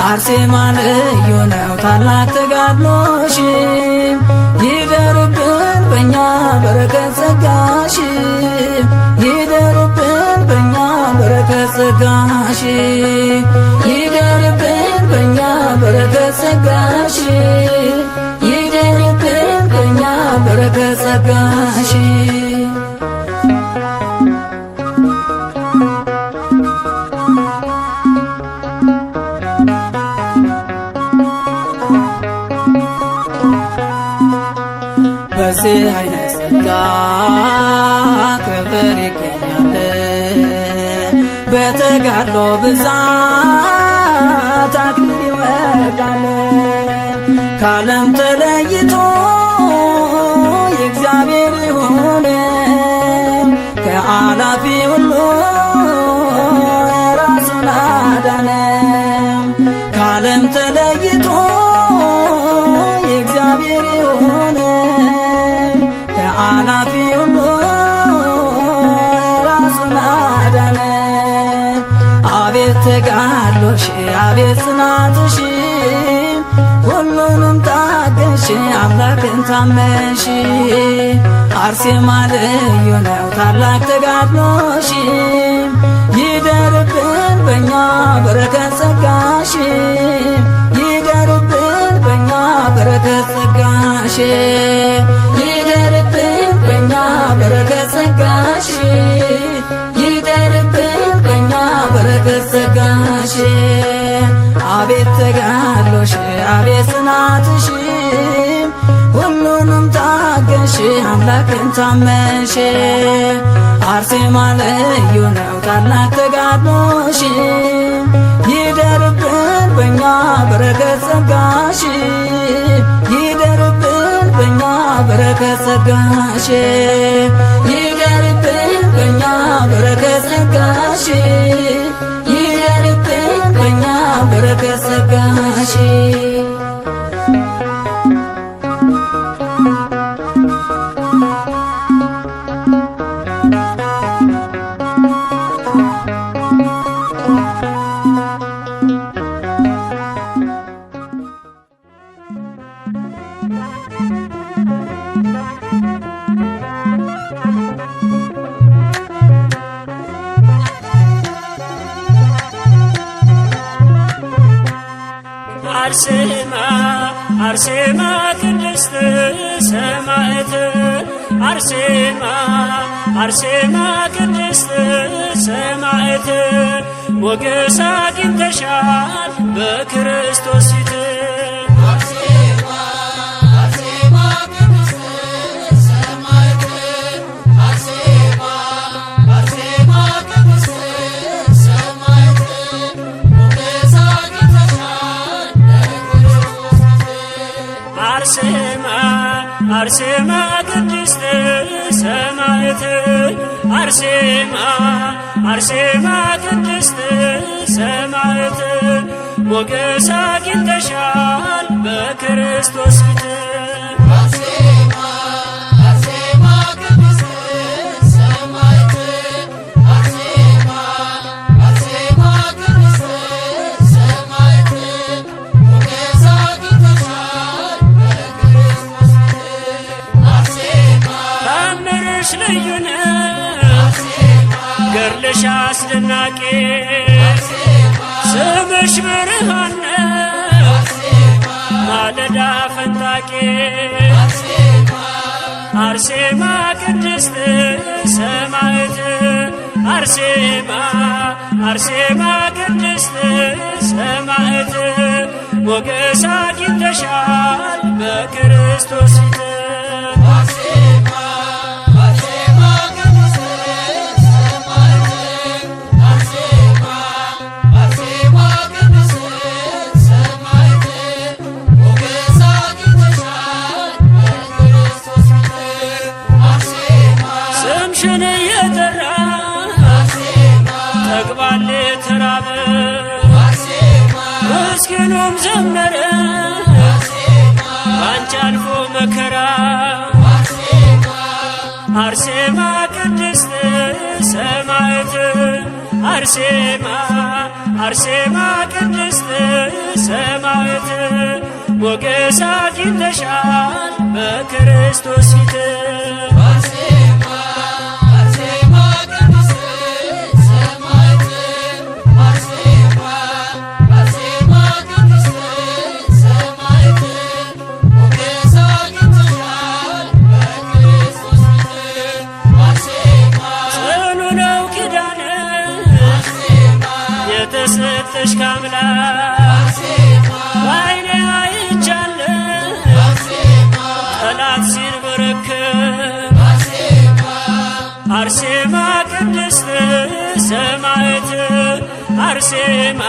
አርሴማ ልዩ ነው ታላቅ ተጋድሎሽ ይደርብን በእኛ በረከት ጸጋሽ ይደርብን በእኛ በረከት ጸጋሽ በረከት ጸጋሽ ይደርብን በኛ በረከት ጸጋሽ በዚህ አይነት ጸጋ ክብር ይገኛል በተጋድሎ ብዛት አክሊል ይወርዳል ከዓለም ተለይቶ የእግዚአብሔር የሆነ ከአላፊ ሁሉ ራሱን አዳነ ከዓለም ተለይቶ የእግዚአብሔር የሆነ ከአላፊ ሁሉ ራሱን አዳነ አቤት ተጋድሎሽ አቤት ጽናትሽ ሁሉንም ታገሽ አምላክን ታመንሽ አርሴማ ልዩ ነው ታላቅ ተጋድሎሽ ይደርብን በኛ በረከት ጸጋሽ ይደርብን በኛ በረከት ጸጋሽ ይደርብን በኛ በረከት ጸጋሽ ይደርብን በኛ በረከት ጸጋሽ አቤት ተጋድሎሽ አቤት ጽናትሽ ሁሉንም ታገሽ አምላክን ታመንሽ አርሴማ ልዩ ነው ታላቅ ተጋድሎሽ ይደርብን በኛ በረከት ጸጋሽ ይደርብን በኛ በረከት ጸጋሽ ይደርብን በኛ በረከት ጸጋሽ ይደርብን በኛ በረከት ጸጋሽ አርሴማ አርሴማ ቅድስት ሰማዕት አርሴማ አርሴማ ቅድስት ሰማዕት ሞገስ አግኝተሻል በክርስቶስ ፊት አርሴማ ቅድስት ሰማዕት አርሴማ አርሴማ ቅድስት ሰማዕት ሞገስ አግኝተሻል በክርስቶስ ፊት ልዩ ነው ገድልሽ አስደናቂ ስምሽ ብርሃን ነው ማለዳ ፈንጣቂ አርሴማ ቅድስት ሰማዕት አርሴማ አርሴማ ቅድስት ሰማዕት ሞገስ አግኝተሻል በክርስቶስ ፊት ስምሽን እየጠራ ተግባል ተራበ ምስኪኑም ዘመረ ባንቺ አልፎ መከራ አርሴማ ቅድስት ሰማዕት አርሴማ አርሴማ ቅድስት ሰማዕት ሞገስ አግኝተሻል በክርስቶስ ፊት ተሰጠሽ ካምላክ በዓይኔ አይቻለሁ ጠላት ሲንበረከክ አርሴማ ቅድስት ሰማዕት አርሴማ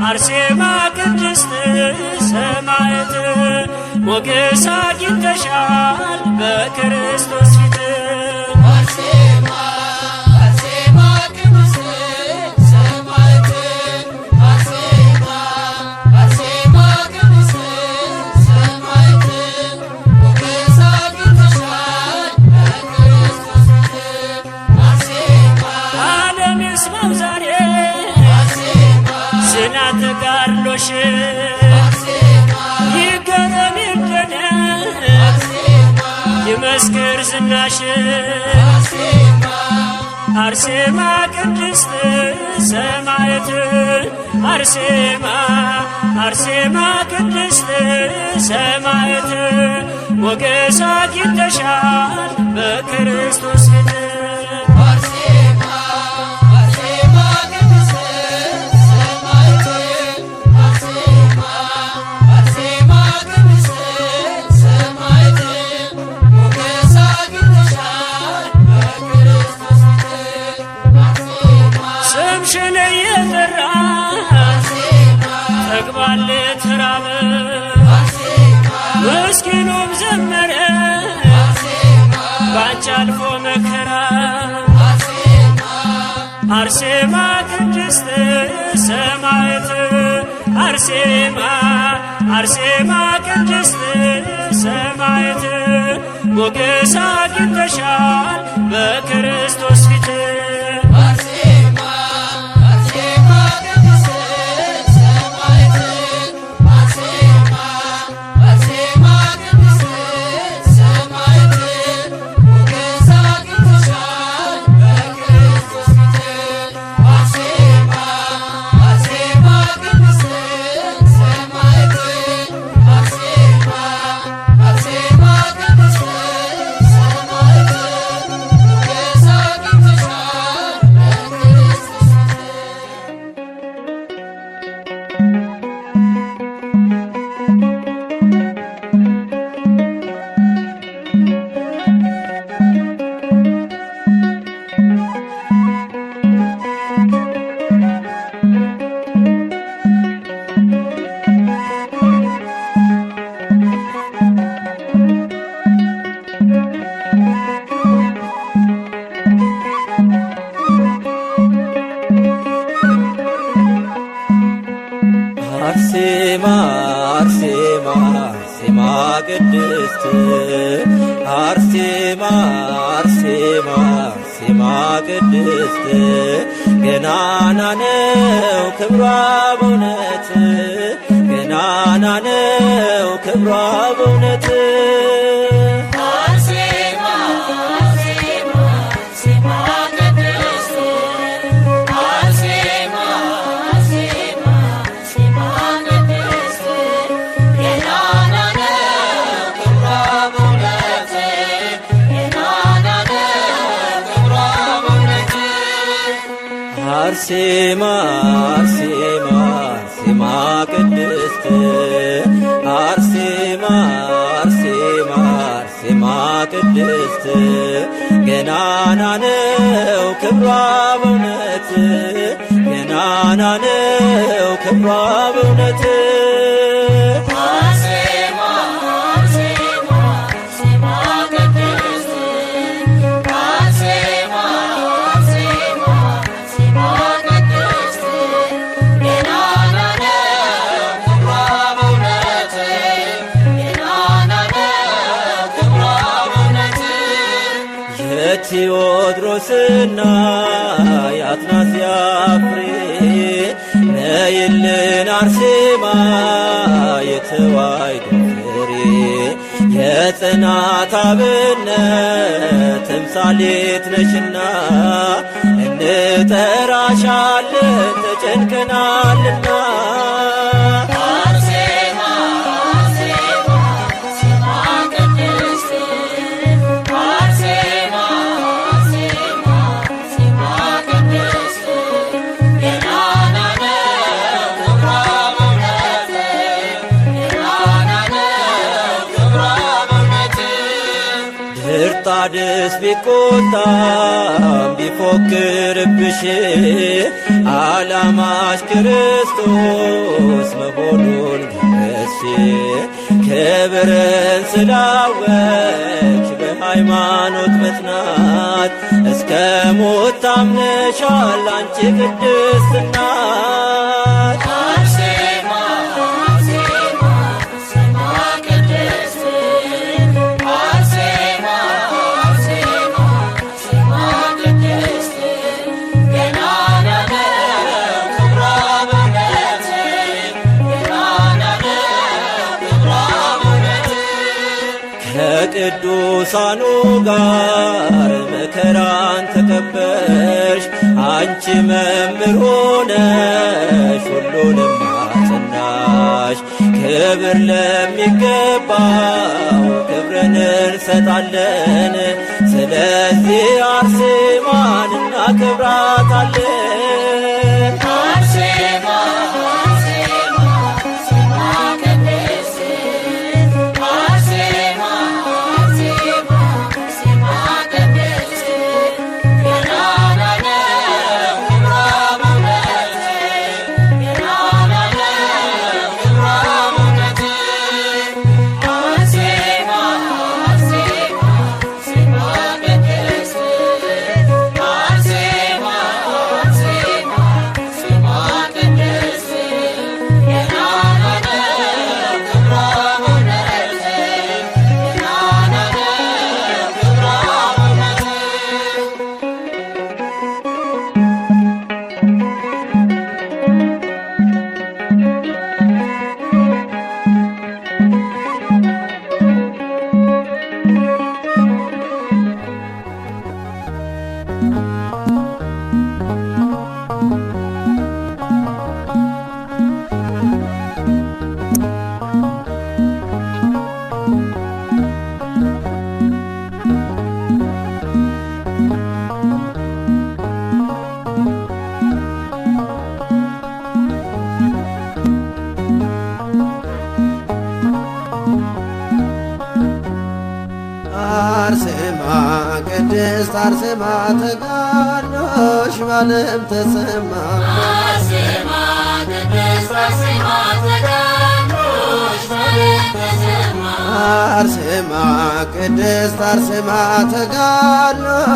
አርሴማ ቅድስት ሰማዕት ሞገስ አግኝተሻል በክርስቶስ ፊት አርሴማ አርሴማ ቅድስት ሰማዕት አርሴማ አርሴማ ቅድስት ሰማዕት ሞገስ አግኝተሻል በክርስቶስ ፊት አርሴማ ዓለም ይስማው ዛሬ ስለ ተጋድሎሽ ይገረም ይደነቅ ይመስክር ዝናሽ አርሴማ ቅድስት ሰማዕት አርሴማ አርሴማ ቅድስት ሰማዕት ሞገስ አግኝተሻል በክርስቶስ ፊት አርሴማ አርሴማ ቅድስት ሰማዕት አርሴማ አርሴማ ቅድስት ሰማዕት ሞገስ አግኝተሻል በክርስቶስ ፊት አርሴማ ስምሽን እየጠራ ጠግቧል ተራበ ምስኪኑም ዘመረ ባንቺ አልፎ መከራ አርሴማ ቅድስት ሰማዕት አርሴማ አርሴማ ቅድስት ሰማዕት ሞገስ አግኝተሻል በክርስቶስ ፊት አርሴማ አርሴማ ቅድስት ሰማዕት አርሴማ አርሴማ ቅድስት ሰማዕት ሞገስ አግኝተሻል በክርስቶስ ፊት አርሴማ አርሴማ ቅድስት ሰማዕት አርሴማ አርሴማ ቅድስት ሰማዕት ሞገስ አግኝተሻል በክርስቶስ ፊት አርሴማ አርሴማ አርሴማ ቅድስት አርሴማ አርሴማ አርሴማ ቅድስት ገናና ነው ክብሯ በእውነት ገናና ነው ክብሯ በእውነት አርሴማ አርሴማ አርሴማ ቅድስት አርሴማ አርሴማ አርሴማ ቅድስት ገናና ነው ክብሯ በእውነት ገናና ነው ክብሯ በእውነት አርሴማ አርሴማ አርሴማ ቅድስት አርሴማ አርሴማ አርሴማ ቅድስት ገናና ነው ክብሯ በእውነት ገናና ነው ክብሯ በእውነት አርሴማ አርሴማ አርሴማ ቅድስት አርሴማ አርሴማ አርሴማ ቅድስት ገናና ነው ክብሯ በእውነት ገናና ነው ክብሯ በእውነት የቴዎድሮስና የአትናስያ ፍሬ ነይልን አርሴማ የተዋሕዶ ፍሬ የጽናት አብነት ተምሳሌት ነሽና እንጠራሻለን ተጨንቀናልና አርሴማ አርሴማ አርሴማ ቅድስት አርሴማ አርሴማ አርሴማ ቅድስት ገናና ነው ድሮጣድስ ቢቆጣም ቢፎክርብሽ ዓላማሽ ክርስቶስ መሆኑን ገለጽሽ። ክብርን ስላወቅሽ በሃይማኖት መጽናት እስከ ሞት ታምነሻል አንቺ ቅድስት እናት። አርሴማ አርሴማ አርሴማ ቅድስት አርሴማ አርሴማ አርሴማ ቅድስት ገናና ነው ክብሯ በእውነት ገናና ነው ክብሯ በእውነት ከቅዱሳኑ ጋር መከራን ተቀበልሽ አንቺ መምህር ሆነሽ ሁሉንም አጸናሽ። ክብር ለሚገባው ክብርን እንሰጣለን፣ ስለዚህ አርሴማን እናከብራታለን። አርሴማ አርሴማ አርሴማ ቅድስት አርሴማ አርሴማ አርሴማ ቅድስት ገናና ነው ክብሯ በእውነት ገናና ነው ክብሯ በእውነት አርሴማ አርሴማ አርሴማ ቅድስት አርሴማ አርሴማ አርሴማ ቅድስት ገናና ነው ክብሯ በእውነት ገናና ነው ክብሯ በእውነት አርሴማ ቅድስት አርሴማ ተጋድሎሽ በዓለም ተሰማ። አርሴማ ቅድስት አርሴማ ተጋድሎሽ በዓለም ተሰማ አርሴማ ቅድስት አርሴማ ተጋድሎሽ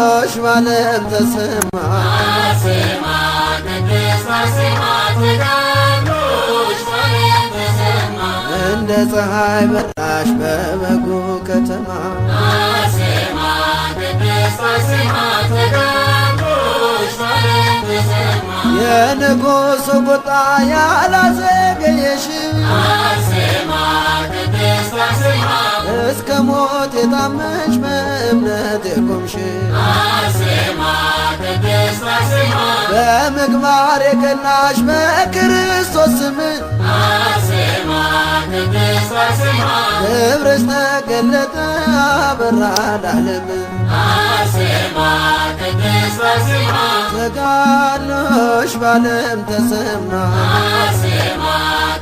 በዓለም ተሰማ። አርሴማ ቅድስት አርሴማ ተጋድሎሽ በዓለም ተሰማ እንደ ፀሐይ በራሽ በበጉ ከተማ አርሴማ ቅድስት አርሴማ ተጋድሎሽ በዓለም ተሰማ የንጉሡ ቁጣ ያላዘገየሽ አርሴማ ቅድስት አርሴማ እስከ ሞት የታመንሽ በእምነት የቆምሽ አርሴማ ቅድስት አርሴማ በምግባር የቀናሽ በክርስቶስ ስም አርሴማ ቅድስት አርሴማ ክብርሽ ተገለጠ አበራ ለዓለም። አርሴማ ቅድስት አርሴማ ተጋድሎሽ በዓለም ተሰማ። አርሴማ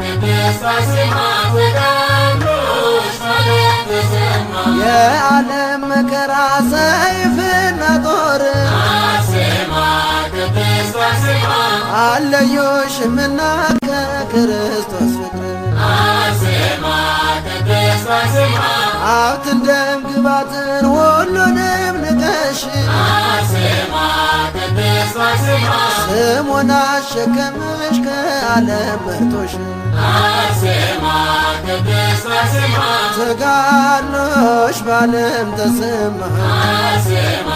ቅድስት አርሴማ ተጋድሎሽ በዓለም ተሰማ የዓለም መከራ ሰይፍና ጦር አርሴማ ቅድስት አርሴማ አለዮሽምና ከክርስቶስ ፍቅር አርሴማ ቅድስት አርሴማ ሀብትን ደም ግባትን ሁሉንም ንቀሽ አርሴማ ቅድስት አርሴማ ስሙን አሸከመሽ ከዓለም መርጦሽ አርሴማ ቅድስት አርሴማ ተጋድሎሽ በዓለም ተሰማ። አርሴማ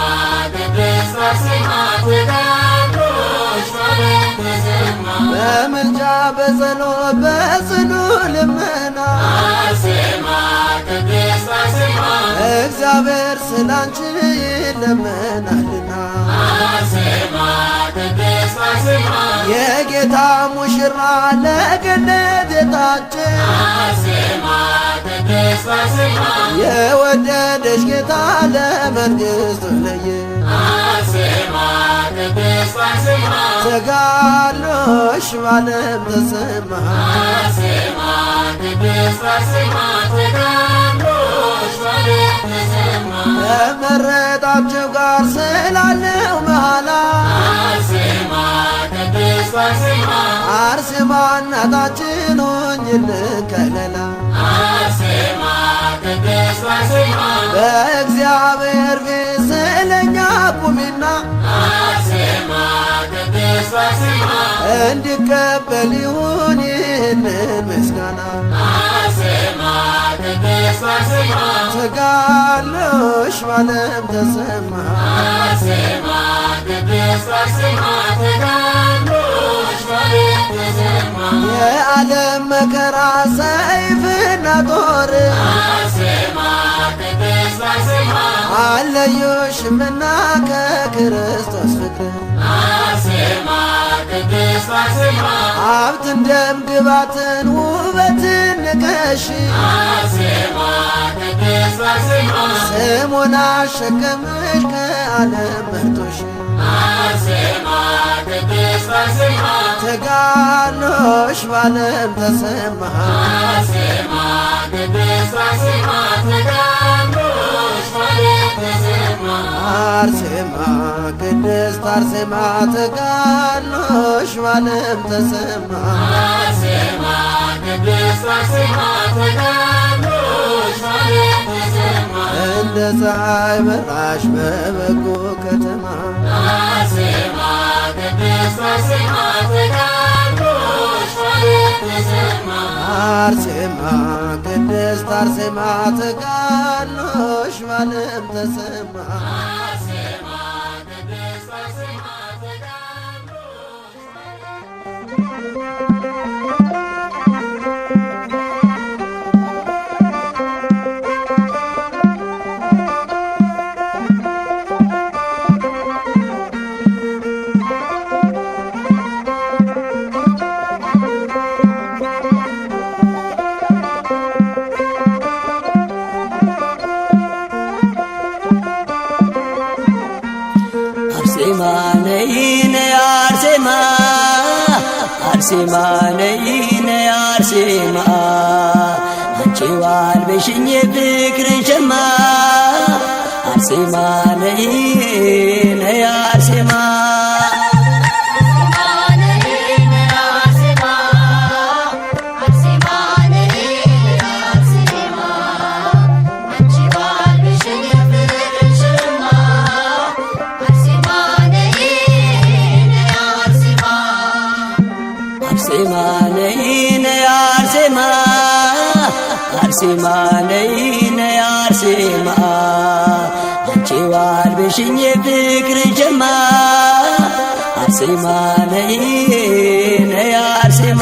ቅድስት አርሴማ ተጋድሎሽ በዓለም ተሰማ በምልጃ በጸሎት በጽኑ ልመና አርሴማ ቅድስት አርሴማ እግዚአብሔር ስላንቺ ይለመናልና አርሴማ ቅድስት አርሴማ የጌታ ሙሽራ ለገነት የታጨ አርሴማ ቅድስት አርሴማ የወደደሽ ጌታ ለመንግሥቱ ለየ አርሴማ ቅድስት አርሴማ ተጋድሎሽ በዓለም ተሰማ። አርሴማ ቅድስት አርሴማ ተጋድሎሽ በዓለም ከመረጣቸው ጋር ስላለው መሃላ አርሴማ እናታችን ሆኝልን ከለላ በእግዚአብሔር ፊት ስለኛ ቁሚና እንዲቀበል ይሁን ይህንን ምስጋና ተጋድሎሽ ባለም ተሰማ የዓለም መከራ ሰይፍና ጦር አለዮሽምና ከክርስቶስ ፍቅር ሀብትን ደም ግባትን ውበትን ንቀሽ ስሙን አሸከምሽ ከዓለም መርጦሽ ተጋድሎሽ ባለም ተሰማ አርሴማ ቅድስት አርሴማ ተጋድሎሽ ባለም ተሰማ እንደ ፀሐይ በራሽ በበጎ ከተማ አርሴማ ቅድስት አርሴማ ተጋድሎሽ ባለም ተሰማ አርሴማ ነይ ነይ አርሴማ አርሴማ ነይ ነይ አርሴማ አንቺ ዋልበሽኝ ፍቅርን ሸማ አርሴማ ነይ ነይ አርሴማ አርሴማ ነይ ነይ አርሴማ አርሴማ ነይ ነይ አርሴማ አንቺ ዋልበሽኝ ፍቅርን ሸማ አርሴማ ነይ ነይ አርሴማ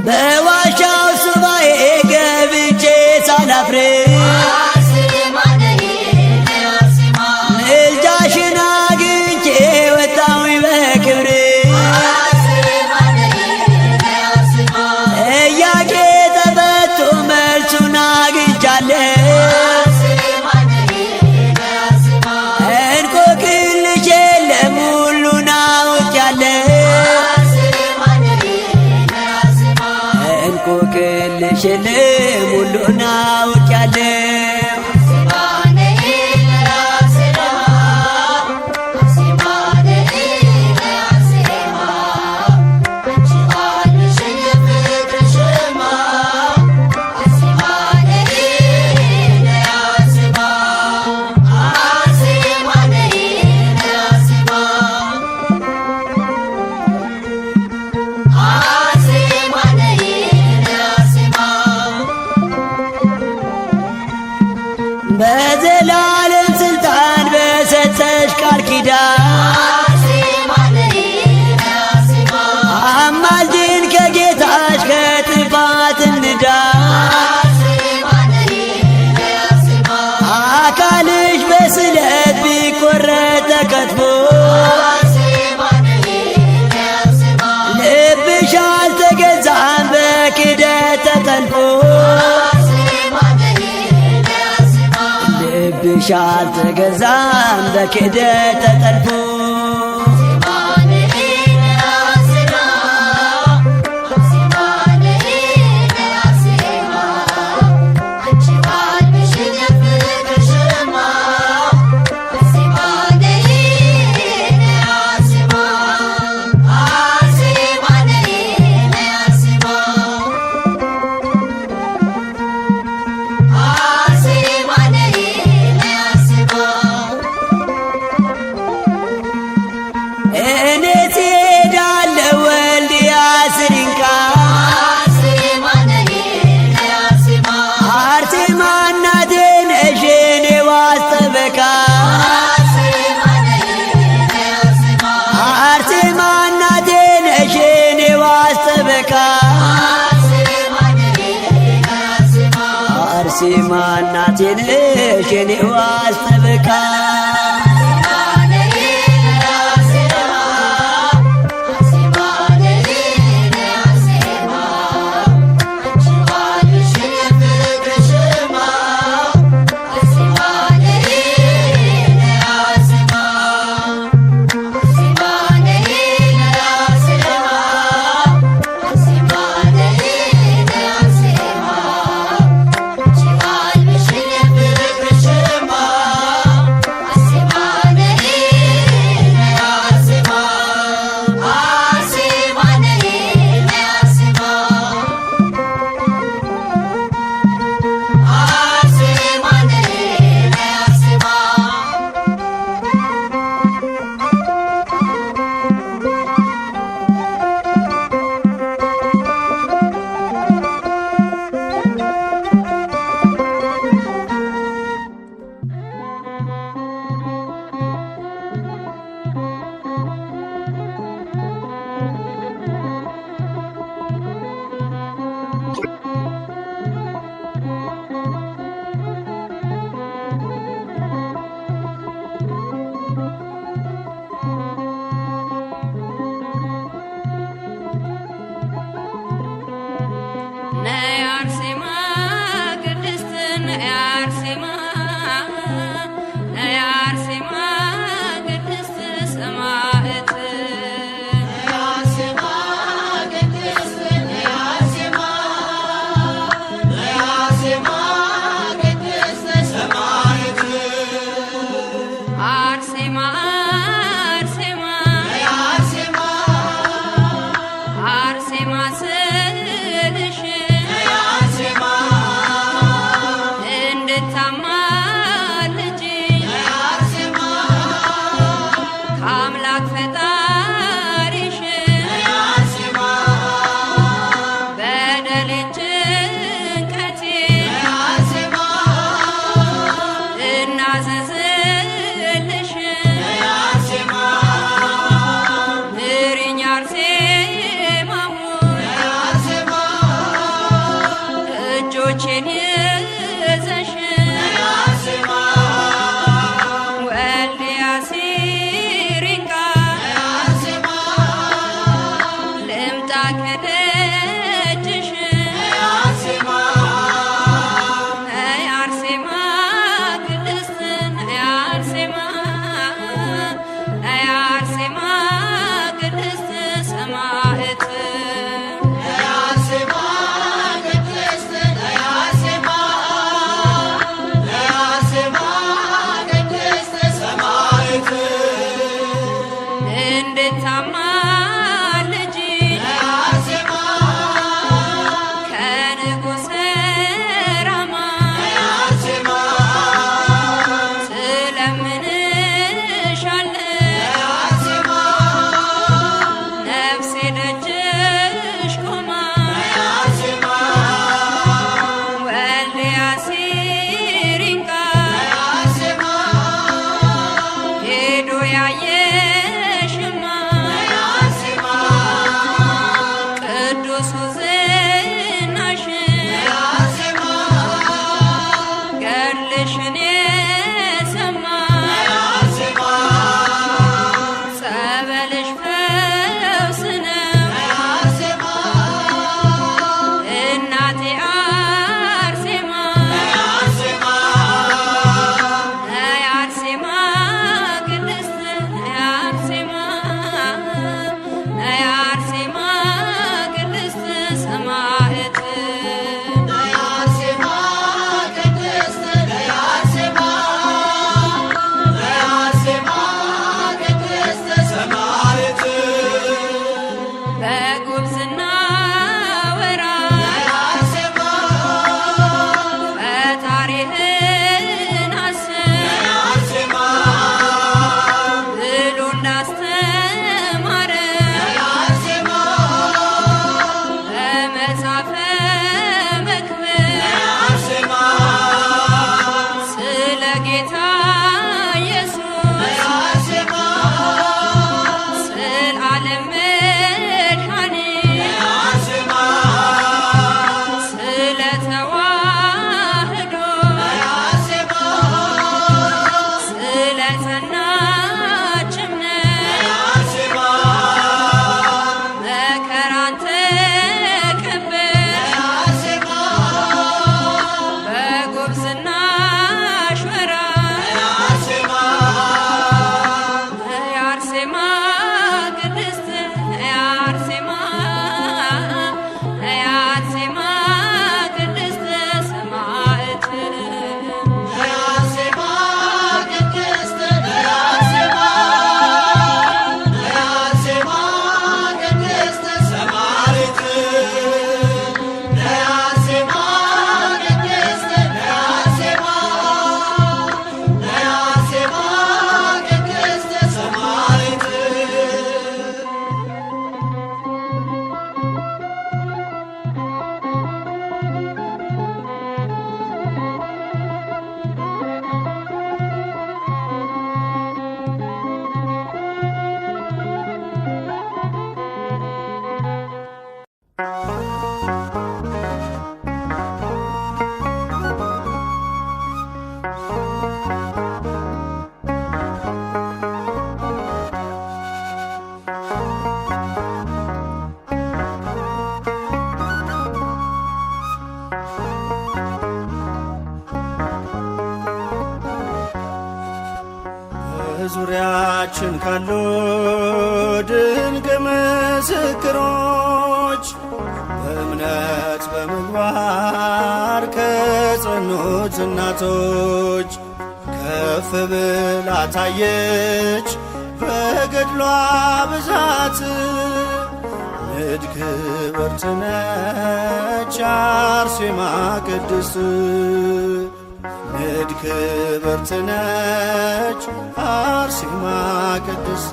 በዋሻው ሱባኤ ገብቼ ሳላፍር ምልጃሽን አግኝቼ ወጣሁኝ በክብር ጥያቄ ተፈቶ መልሱን አግኝቻለሁ እንቆቅልሽ የለም ሁሉን አውቄያለሁ እንቆቅልሽ የለም ሁሉን አውቄያለሁ ተጠልፎ ልብሽ አልተገዛም በክህደት ተጠልፎ አርሴማ እናቴ ነሽ የኔ ዋስ ጠበቃ በመክብር ስለ ጌታ ኢየሱስ ስለ ዓለም መድኃኒት ስለ ተዋህዶ ስለ ጸናች እምነት መከራን ተቀበል በጉብዝናሽ ወራት የአርሴማ ቅድስት የአርሴማ ቅድስት ሰማዕት በዙሪያችን ካሉ ድንቅ ምስክሮች በእምነት በምግባር ከጸኑት እናቶች ከፍ ብላ ታየች በገድሏ ብዛት ንድ ክብርት ነች አርሴማ ቅድስት ንድ ክብርት ነች አርሴማ ቅድስት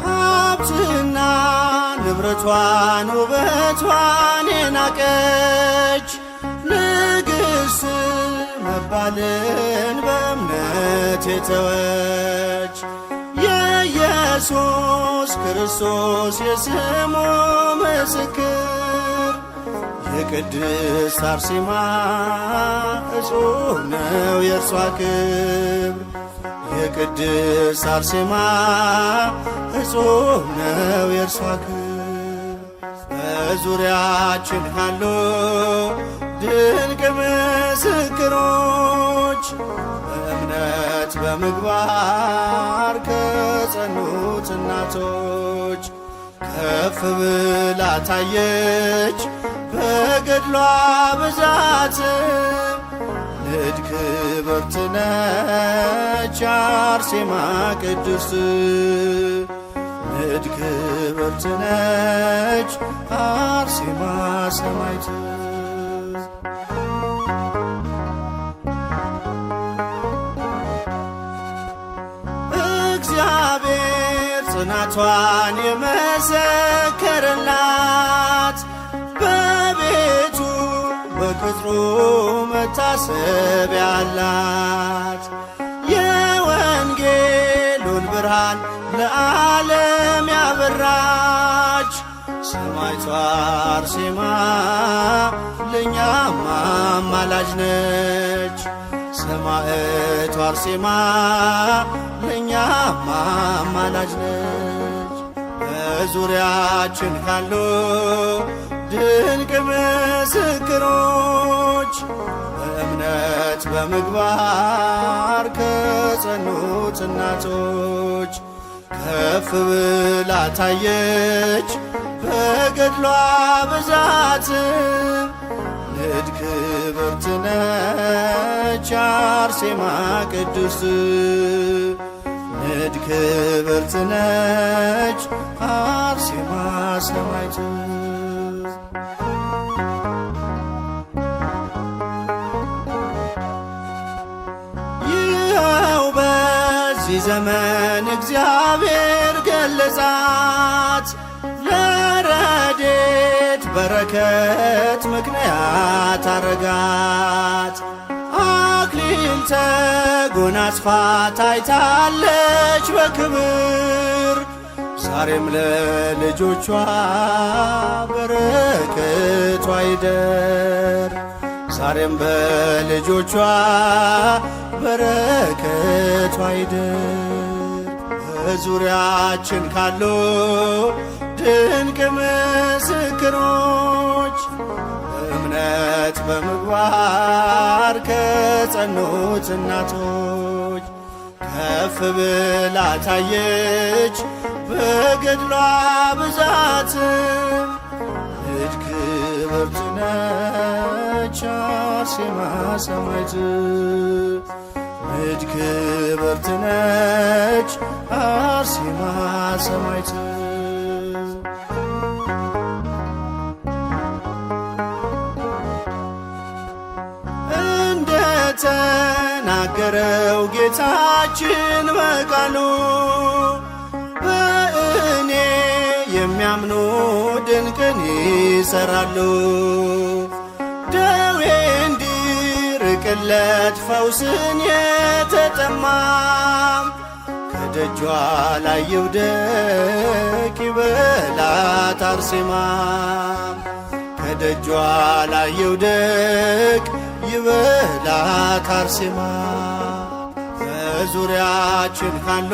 ሀብትና ንብረቷን ውበቷን የናቀች ንግሥት መባልን በእምነት የተወች የኢየሱስ ክርስቶስ የስሙ ምስክር የቅድስት አርሴማ እጹብ ነው የእርሷ ክብር የቅድስት አርሴማ እጹብ ነው የእርሷ ክብር በዙሪያችን ካሉ ድንቅ ምስክሮች በእምነት በምግባር ከጸኑት እናቶች ከፍ ብላ ታየች በገድሏ ብዛት ንድ ክብርት ነች አርሴማ ቅድስት ንድ ክብርት ነች አርሴማ ሰማዕት እግዚአብሔር ጽናቷን የመሰከረላት በቤቱ በቅጥሩ መታሰቢያ አላት የወንጌሉን ብርሃን ለዓለም ያበራች ሰማዕቷ አርሴማ ለእኛም አማላጅ ነች ሰማዕቷ አርሴማ ለእኛም አማላጅ ነች በዙሪያችን ካሉ ድንቅ ምስክሮች በእምነት በምግባር ከጸኑት እናቶች ከፍ ብላ ታየች በገድሏ ብዛት ንድ ክብርት ነች አርሴማ ቅድስት ንድ ክብርት ነች አርሴማ ሰማዕት ይኸው በዚህ ዘመን እግዚአብሔር ገለጻት ለረድኤት በረከት ምክንያት አረጋት። አክሊል ተጎናጽፋ ታይታለች በክብር ዛሬም ለልጆቿ በረከቷ ይደር። ዛሬም በልጆቿ በረከቷ ይደር። በዙሪያችን ካሉ ድንቅ ምስክሮች በእምነት በምግባር ከጸኑት እናቶች ከፍ ብላ ታየች በገድሏ ብዛትም ልጅ ክብርት ነች አርሴማ ሰማዕት። ልጅ ክብርት ነች አርሴማ ሰማዕት። እንደተናገረው ጌታችን በቃሉ በእኔ የሚያምኑ ድንቅን ይሰራሉ። ደዌ እንዲርቅለት ፈውስን የተጠማም ከደጇ ላይ ይውደቅ ይበላት አርሴማ። ከደጇ ላይ ይውደቅ ይበላት አርሴማ። በዙሪያችን ካሉ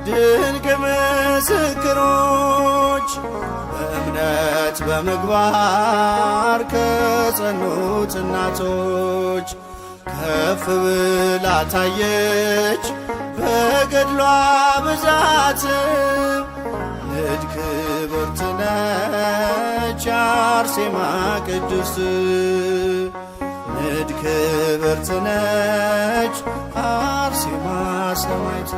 ድንቅ ምስክሮች በእምነት በምግባር ከጸኑት እናቶች ከፍ ብላ ታየች በገድሏ ብዛት ልጅ ክብርት ነች አርሴማ ቅድስት። ልጅ ክብርት ነች አርሴማ ሰማዕት።